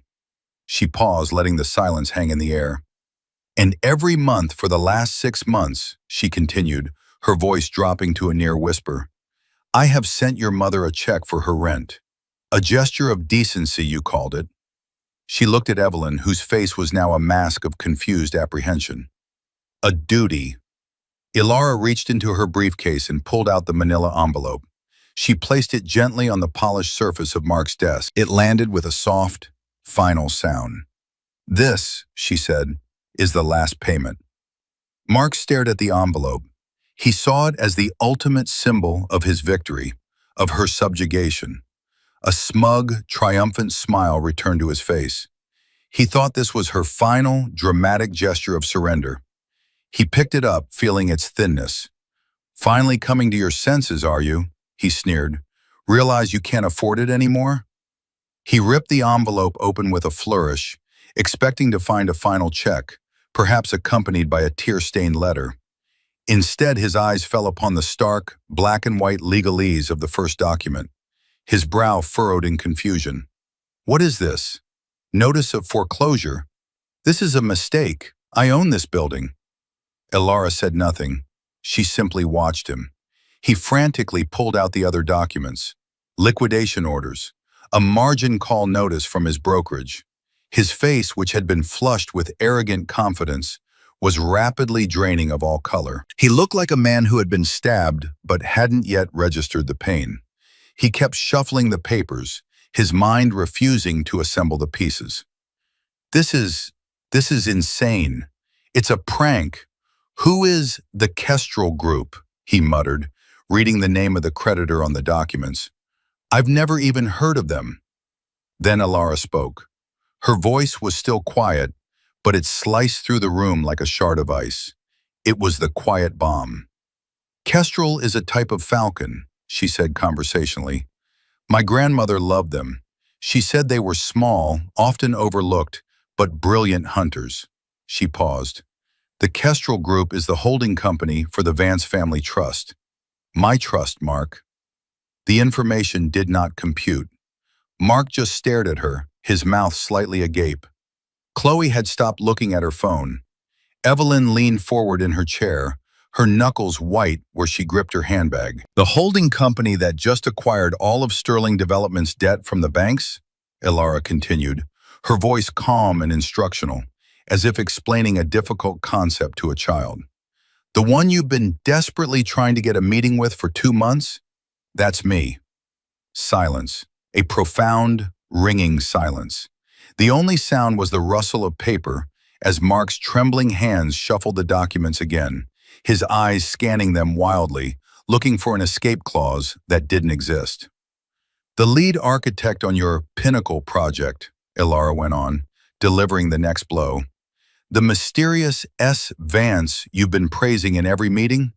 Speaker 1: She paused, letting the silence hang in the air. "And every month for the last 6 months," she continued, her voice dropping to a near whisper, "I have sent your mother a check for her rent. A gesture of decency, you called it." She looked at Evelyn, whose face was now a mask of confused apprehension. "A duty." Elara reached into her briefcase and pulled out the manila envelope. She placed it gently on the polished surface of Mark's desk. It landed with a soft, final sound. "This," she said, "is the last payment." Mark stared at the envelope. He saw it as the ultimate symbol of his victory, of her subjugation. A smug, triumphant smile returned to his face. He thought this was her final, dramatic gesture of surrender. He picked it up, feeling its thinness. "Finally coming to your senses, are you?" he sneered. "Realize you can't afford it anymore?" He ripped the envelope open with a flourish, expecting to find a final check, perhaps accompanied by a tear-stained letter. Instead, his eyes fell upon the stark, black-and-white legalese of the first document. His brow furrowed in confusion. "What is this? Notice of foreclosure? This is a mistake. I own this building." Elara said nothing. She simply watched him. He frantically pulled out the other documents. Liquidation orders. A margin call notice from his brokerage. His face, which had been flushed with arrogant confidence, was rapidly draining of all color. He looked like a man who had been stabbed but hadn't yet registered the pain. He kept shuffling the papers, his mind refusing to assemble the pieces. This is insane. It's a prank. Who is the Kestrel Group?" he muttered, reading the name of the creditor on the documents. "I've never even heard of them." Then Elara spoke. Her voice was still quiet, but it sliced through the room like a shard of ice. It was the quiet bomb. "Kestrel is a type of falcon," she said conversationally. "My grandmother loved them. She said they were small, often overlooked, but brilliant hunters." She paused. "The Kestrel Group is the holding company for the Vance Family Trust. My trust, Mark." The information did not compute. Mark just stared at her, his mouth slightly agape. Chloe had stopped looking at her phone. Evelyn leaned forward in her chair, her knuckles white where she gripped her handbag. "The holding company that just acquired all of Sterling Development's debt from the banks?" Elara continued, her voice calm and instructional, as if explaining a difficult concept to a child. "The one you've been desperately trying to get a meeting with for 2 months? That's me." Silence. A profound, ringing silence. The only sound was the rustle of paper as Mark's trembling hands shuffled the documents again, his eyes scanning them wildly, looking for an escape clause that didn't exist. "The lead architect on your Pinnacle project," Elara went on, delivering the next blow. "The mysterious S. Vance you've been praising in every meeting?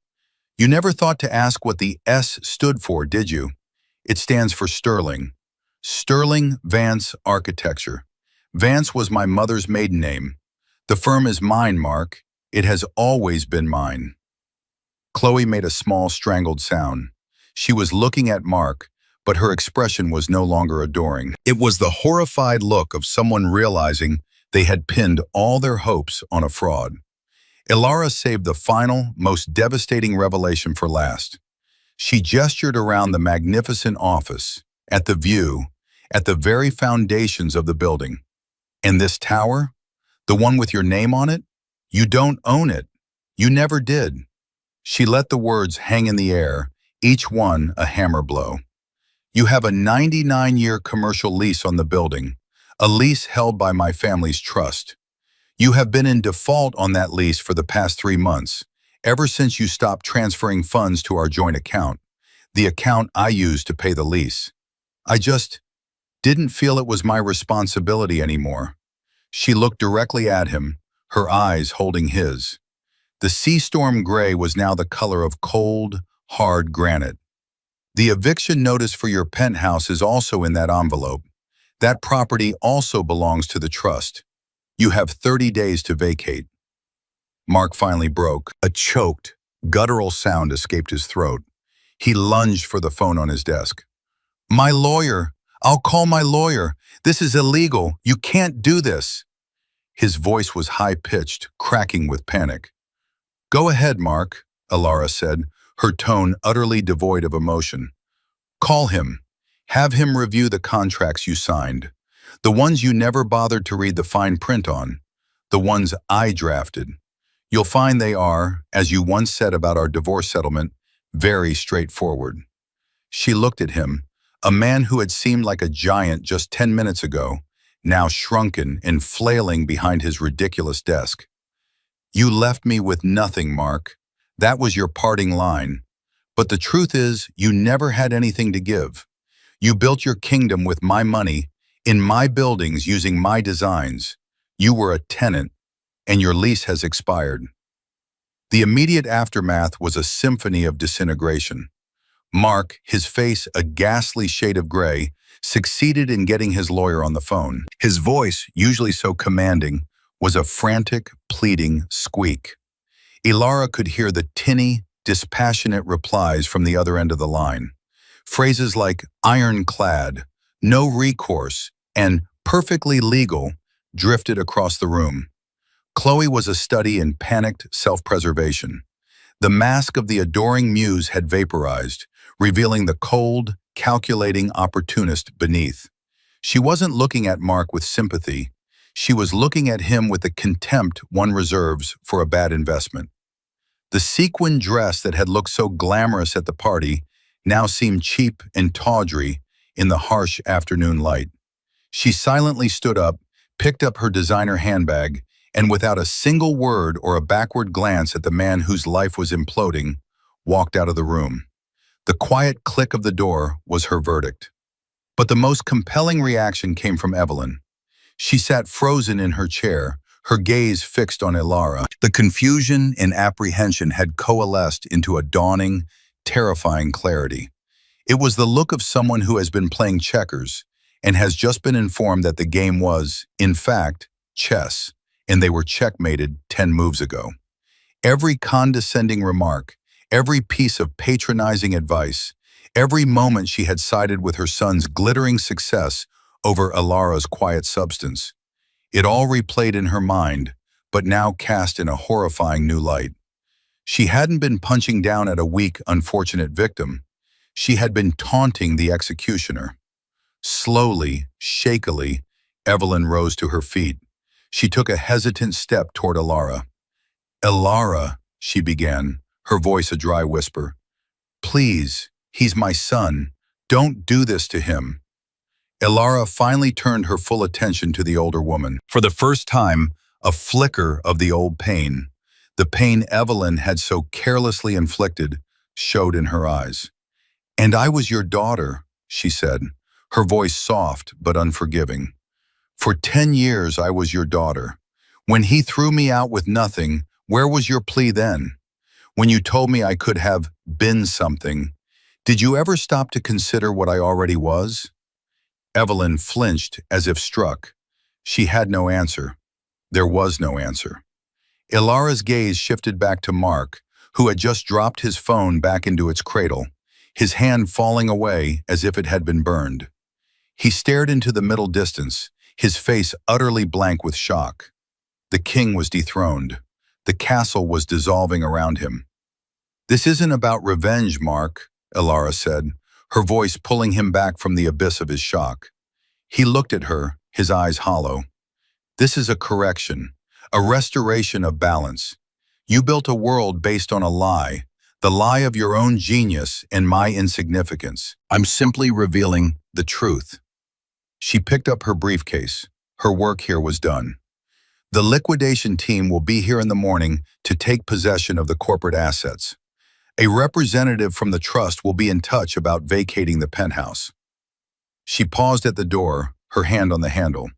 Speaker 1: You never thought to ask what the S stood for, did you? It stands for Sterling. Sterling Vance Architecture. Vance was my mother's maiden name. The firm is mine, Mark. It has always been mine. Chloe made a small strangled sound. She was looking at Mark, but her expression was no longer adoring. It was the horrified look of someone realizing they had pinned all their hopes on a fraud. Ilara saved the final, most devastating revelation for last. She gestured around the magnificent office, at the view, at the very foundations of the building. And this tower? The one with your name on it? You don't own it. You never did. She let the words hang in the air, each one a hammer blow. You have a 99-year commercial lease on the building, a lease held by my family's trust. You have been in default on that lease for the past 3 months, ever since you stopped transferring funds to our joint account, the account I used to pay the lease. I just didn't feel it was my responsibility anymore. She looked directly at him, her eyes holding his. The sea storm gray was now the color of cold, hard granite. The eviction notice for your penthouse is also in that envelope. That property also belongs to the trust. You have 30 days to vacate. Mark finally broke. A choked, guttural sound escaped his throat. He lunged for the phone on his desk. My lawyer! I'll call my lawyer! This is illegal! You can't do this! His voice was high-pitched, cracking with panic. Go ahead, Mark, Ilara said, her tone utterly devoid of emotion. Call him. Have him review the contracts you signed. The ones you never bothered to read the fine print on. The ones I drafted. You'll find they are, as you once said about our divorce settlement, very straightforward. She looked at him, a man who had seemed like a giant just 10 minutes ago, now shrunken and flailing behind his ridiculous desk. You left me with nothing, Mark. That was your parting line. But the truth is, you never had anything to give. You built your kingdom with my money, in my buildings using my designs. You were a tenant, and your lease has expired. The immediate aftermath was a symphony of disintegration. Mark, his face a ghastly shade of gray, succeeded in getting his lawyer on the phone. His voice, usually so commanding, was a frantic, pleading squeak. Ilara could hear the tinny, dispassionate replies from the other end of the line. Phrases like ironclad, no recourse, and perfectly legal drifted across the room. Chloe was a study in panicked self-preservation. The mask of the adoring muse had vaporized, revealing the cold, calculating opportunist beneath. She wasn't looking at Mark with sympathy. She was looking at him with the contempt one reserves for a bad investment. The sequin dress that had looked so glamorous at the party now seemed cheap and tawdry in the harsh afternoon light. She silently stood up, picked up her designer handbag, and without a single word or a backward glance at the man whose life was imploding, walked out of the room. The quiet click of the door was her verdict. But the most compelling reaction came from Evelyn. She sat frozen in her chair, her gaze fixed on Ilara. The confusion and apprehension had coalesced into a dawning, terrifying clarity. It was the look of someone who has been playing checkers and has just been informed that the game was, in fact, chess, and they were checkmated 10 moves ago. Every condescending remark, every piece of patronizing advice, every moment she had sided with her son's glittering success over Ilara's quiet substance. It all replayed in her mind, but now cast in a horrifying new light. She hadn't been punching down at a weak, unfortunate victim. She had been taunting the executioner. Slowly, shakily, Evelyn rose to her feet. She took a hesitant step toward Ilara. Ilara, she began, her voice a dry whisper. Please, he's my son. Don't do this to him. Ilara finally turned her full attention to the older woman. For the first time, a flicker of the old pain, the pain Evelyn had so carelessly inflicted, showed in her eyes. And I was your daughter, she said, her voice soft but unforgiving. For 10 years I was your daughter. When he threw me out with nothing, where was your plea then? When you told me I could have been something, did you ever stop to consider what I already was? Evelyn flinched as if struck. She had no answer. There was no answer. Ilara's gaze shifted back to Mark, who had just dropped his phone back into its cradle, his hand falling away as if it had been burned. He stared into the middle distance, his face utterly blank with shock. The king was dethroned. The castle was dissolving around him. "This isn't about revenge, Mark," Ilara said, her voice pulling him back from the abyss of his shock. He looked at her, his eyes hollow. "This is a correction, a restoration of balance. You built a world based on a lie, the lie of your own genius and my insignificance. I'm simply revealing the truth." She picked up her briefcase. Her work here was done. "The liquidation team will be here in the morning to take possession of the corporate assets. A representative from the trust will be in touch about vacating the penthouse." She paused at the door, her hand on the handle.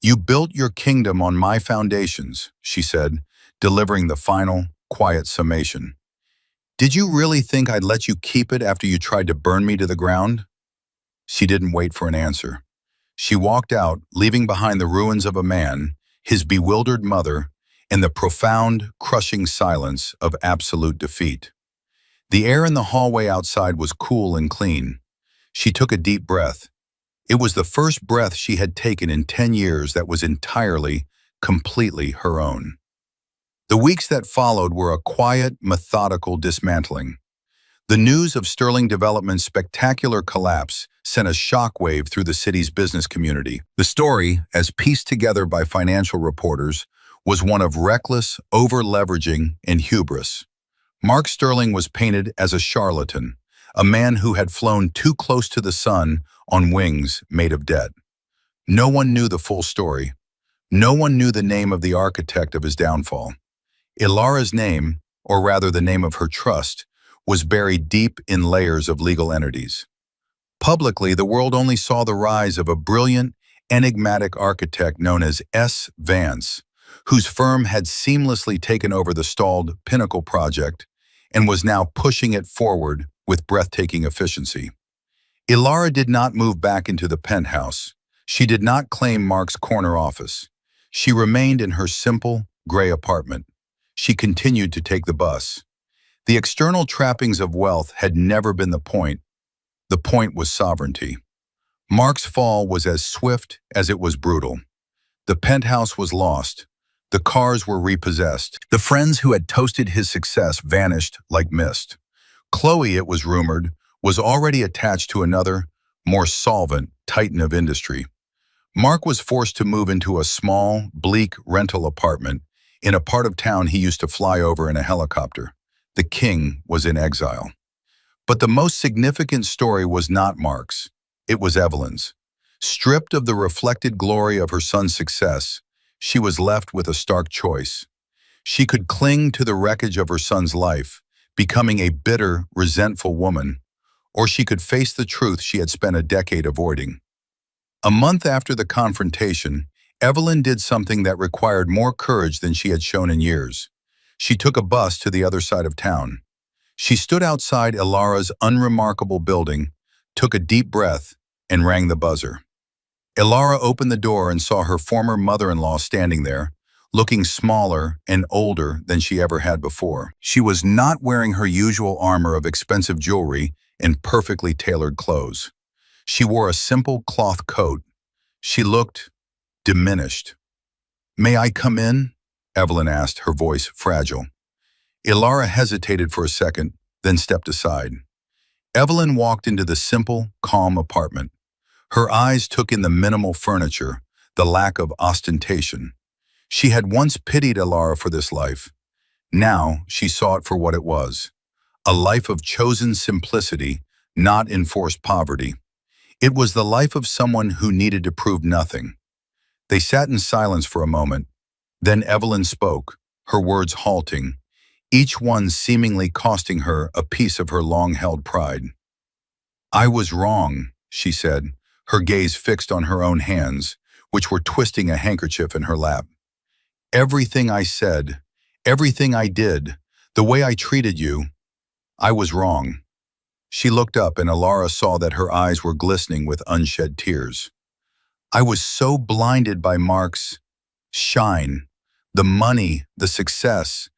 Speaker 1: "You built your kingdom on my foundations," she said, delivering the final, quiet summation. "Did you really think I'd let you keep it after you tried to burn me to the ground?" She didn't wait for an answer. She walked out, leaving behind the ruins of a man, his bewildered mother, and the profound, crushing silence of absolute defeat. The air in the hallway outside was cool and clean. She took a deep breath. It was the first breath she had taken in 10 years that was entirely, completely her own. The weeks that followed were a quiet, methodical dismantling. The news of Sterling Development's spectacular collapse sent a shockwave through the city's business community. The story, as pieced together by financial reporters, was one of reckless over-leveraging and hubris. Mark Sterling was painted as a charlatan, a man who had flown too close to the sun on wings made of debt. No one knew the full story. No one knew the name of the architect of his downfall. Ilara's name, or rather the name of her trust, was buried deep in layers of legal entities. Publicly, the world only saw the rise of a brilliant, enigmatic architect known as S. Vance, whose firm had seamlessly taken over the stalled Pinnacle project and was now pushing it forward with breathtaking efficiency. Ilara did not move back into the penthouse. She did not claim Mark's corner office. She remained in her simple, gray apartment. She continued to take the bus. The external trappings of wealth had never been the point. The point was sovereignty. Mark's fall was as swift as it was brutal. The penthouse was lost. The cars were repossessed. The friends who had toasted his success vanished like mist. Chloe, it was rumored, was already attached to another, more solvent titan of industry. Mark was forced to move into a small, bleak rental apartment in a part of town he used to fly over in a helicopter. The king was in exile. But the most significant story was not Mark's. It was Evelyn's. Stripped of the reflected glory of her son's success, she was left with a stark choice. She could cling to the wreckage of her son's life, becoming a bitter, resentful woman, or she could face the truth she had spent a decade avoiding. A month after the confrontation, Evelyn did something that required more courage than she had shown in years. She took a bus to the other side of town. She stood outside Ilara's unremarkable building, took a deep breath, and rang the buzzer. Ilara opened the door and saw her former mother-in-law standing there, looking smaller and older than she ever had before. She was not wearing her usual armor of expensive jewelry and perfectly tailored clothes. She wore a simple cloth coat. She looked diminished. "May I come in?" Evelyn asked, her voice fragile. Ilara hesitated for a second, then stepped aside. Evelyn walked into the simple, calm apartment. Her eyes took in the minimal furniture, the lack of ostentation. She had once pitied Ilara for this life. Now she saw it for what it was. A life of chosen simplicity, not enforced poverty. It was the life of someone who needed to prove nothing. They sat in silence for a moment. Then Evelyn spoke, her words halting, each one seemingly costing her a piece of her long-held pride. "I was wrong," she said, her gaze fixed on her own hands, which were twisting a handkerchief in her lap. "Everything I said, everything I did, the way I treated you, I was wrong." She looked up and Ilara saw that her eyes were glistening with unshed tears. I was so blinded by Mark's shine, the money, the success.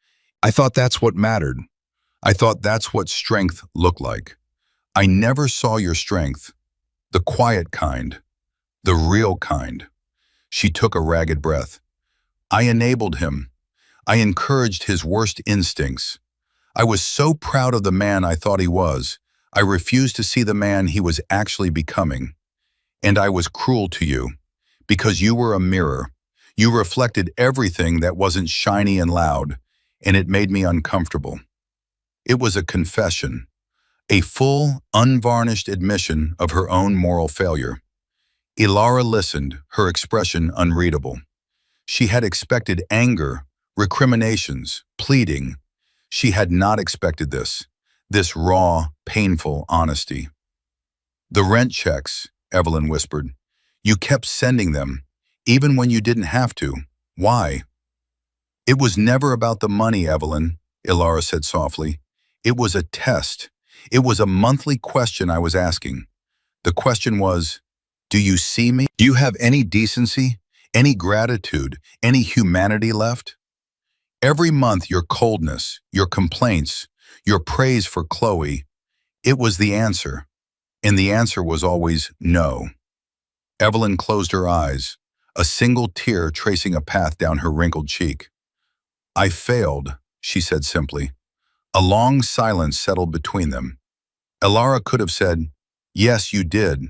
Speaker 1: I thought that's what mattered. I thought that's what strength looked like. I never saw your strength, the quiet kind, the real kind. She took a ragged breath. I enabled him. I encouraged his worst instincts. I was so proud of the man I thought he was. I refused to see the man he was actually becoming. And I was cruel to you, because you were a mirror. You reflected everything that wasn't shiny and loud, and it made me uncomfortable. It was a confession, a full, unvarnished admission of her own moral failure. Ilara listened, her expression unreadable. She had expected anger, recriminations, pleading. She had not expected this raw, painful honesty. The rent checks, Evelyn whispered. You kept sending them, even when you didn't have to. Why? It was never about the money, Evelyn, Ilara said softly. It was a test. It was a monthly question I was asking. The question was, do you see me? Do you have any decency, any gratitude, any humanity left? Every month your coldness, your complaints, your praise for Chloe, it was the answer. And the answer was always no. Evelyn closed her eyes, a single tear tracing a path down her wrinkled cheek. I failed, she said simply. A long silence settled between them. Ilara could have said, yes, you did.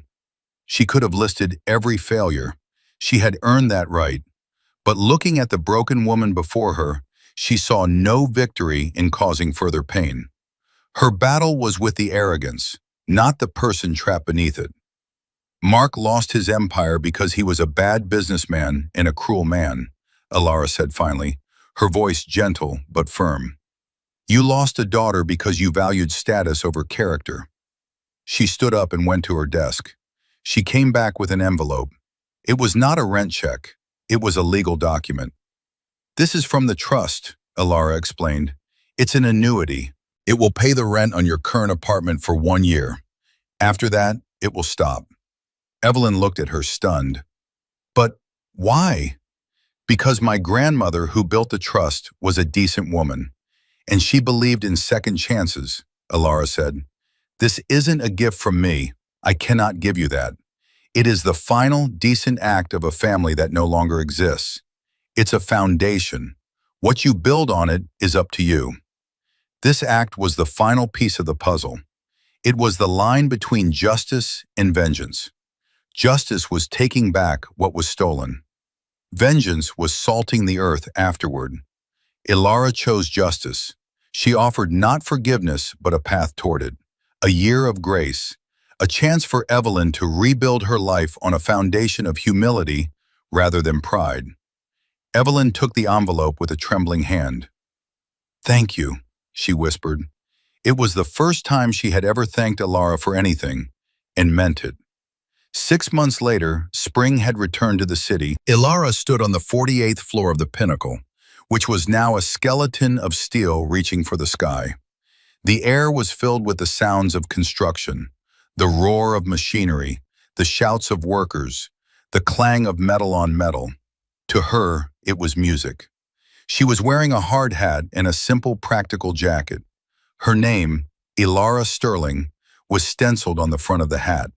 Speaker 1: She could have listed every failure. She had earned that right. But looking at the broken woman before her, she saw no victory in causing further pain. Her battle was with the arrogance, not the person trapped beneath it. Mark lost his empire because he was a bad businessman and a cruel man, Ilara said finally, her voice gentle but firm. You lost a daughter because you valued status over character. She stood up and went to her desk. She came back with an envelope. It was not a rent check. It was a legal document. This is from the trust, Ilara explained. It's an annuity. It will pay the rent on your current apartment for 1 year. After that, it will stop. Evelyn looked at her stunned. But why? Because my grandmother who built the trust was a decent woman, and she believed in second chances, Ilara said. This isn't a gift from me. I cannot give you that. It is the final decent act of a family that no longer exists. It's a foundation. What you build on it is up to you. This act was the final piece of the puzzle. It was the line between justice and vengeance. Justice was taking back what was stolen. Vengeance was salting the earth afterward. Ilara chose justice. She offered not forgiveness, but a path toward it. A year of grace. A chance for Evelyn to rebuild her life on a foundation of humility rather than pride. Evelyn took the envelope with a trembling hand. Thank you, she whispered. It was the first time she had ever thanked Ilara for anything, and meant it. 6 months later, spring had returned to the city. Ilara stood on the 48th floor of the Pinnacle, which was now a skeleton of steel reaching for the sky. The air was filled with the sounds of construction, the roar of machinery, the shouts of workers, the clang of metal on metal. To her, it was music. She was wearing a hard hat and a simple, practical jacket. Her name, Ilara Sterling, was stenciled on the front of the hat.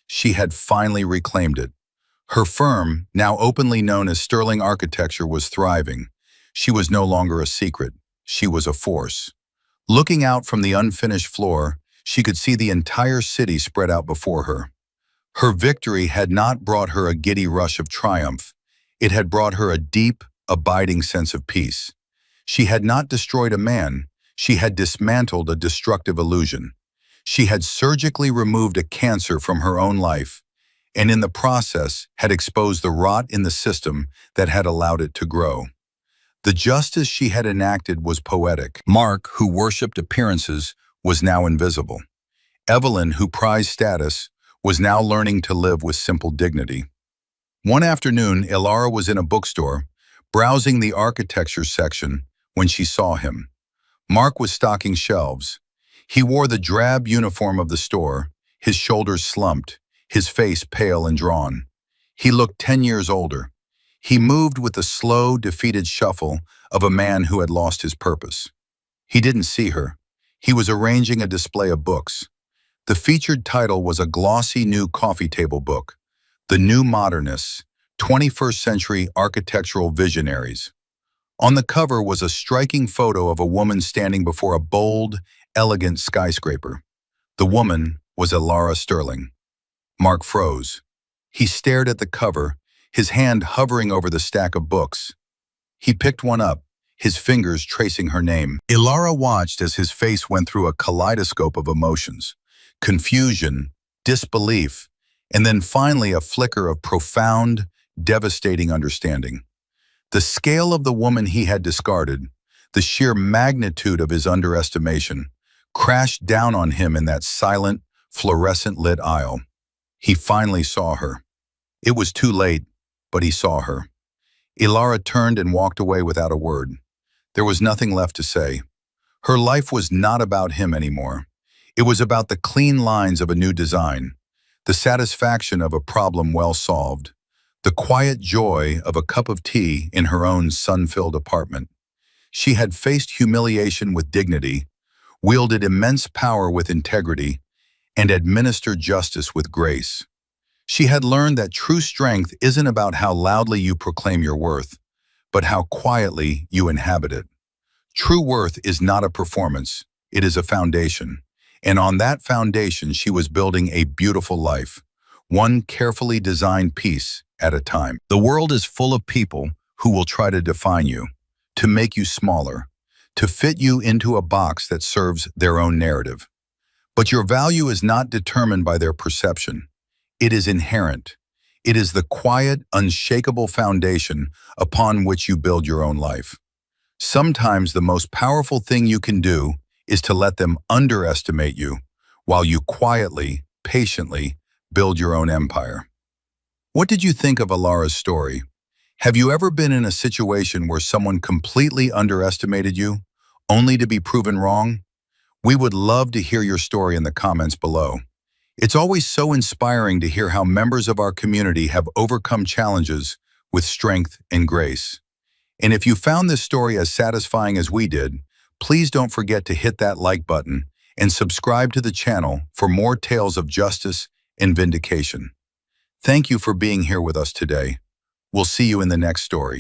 Speaker 1: She had finally reclaimed it. Her firm, now openly known as Sterling Architecture, was thriving. She was no longer a secret. She was a force. Looking out from the unfinished floor, she could see the entire city spread out before her. Her victory had not brought her a giddy rush of triumph. It had brought her a deep, abiding sense of peace. She had not destroyed a man. She had dismantled a destructive illusion. She had surgically removed a cancer from her own life, and in the process had exposed the rot in the system that had allowed it to grow. The justice she had enacted was poetic. Mark, who worshipped appearances, was now invisible. Evelyn, who prized status, was now learning to live with simple dignity. One afternoon, Ilara was in a bookstore, browsing the architecture section, when she saw him. Mark was stocking shelves. He wore the drab uniform of the store, his shoulders slumped, his face pale and drawn. He looked 10 years older. He moved with the slow, defeated shuffle of a man who had lost his purpose. He didn't see her. He was arranging a display of books. The featured title was a glossy new coffee table book, The New Modernists, 21st Century Architectural Visionaries. On the cover was a striking photo of a woman standing before a bold, elegant skyscraper. The woman was Elara Sterling. Mark froze. He stared at the cover, his hand hovering over the stack of books. He picked one up, his fingers tracing her name. Elara watched as his face went through a kaleidoscope of emotions: confusion, disbelief, and then finally a flicker of profound, devastating understanding. The scale of the woman he had discarded, the sheer magnitude of his underestimation, crashed down on him in that silent, fluorescent-lit aisle. He finally saw her. It was too late, but he saw her. Elara turned and walked away without a word. There was nothing left to say. Her life was not about him anymore. It was about the clean lines of a new design, the satisfaction of a problem well solved, the quiet joy of a cup of tea in her own sun-filled apartment. She had faced humiliation with dignity, wielded immense power with integrity, and administered justice with grace. She had learned that true strength isn't about how loudly you proclaim your worth, but how quietly you inhabit it. True worth is not a performance, it is a foundation. And on that foundation, she was building a beautiful life, one carefully designed piece at a time. The world is full of people who will try to define you, to make you smaller, to fit you into a box that serves their own narrative. But your value is not determined by their perception. It is inherent. It is the quiet, unshakable foundation upon which you build your own life. Sometimes the most powerful thing you can do is to let them underestimate you while you quietly, patiently build your own empire. What did you think of Elara's story? Have you ever been in a situation where someone completely underestimated you, only to be proven wrong? We would love to hear your story in the comments below. It's always so inspiring to hear how members of our community have overcome challenges with strength and grace. And if you found this story as satisfying as we did, please don't forget to hit that like button and subscribe to the channel for more tales of justice and vindication. Thank you for being here with us today. We'll see you in the next story.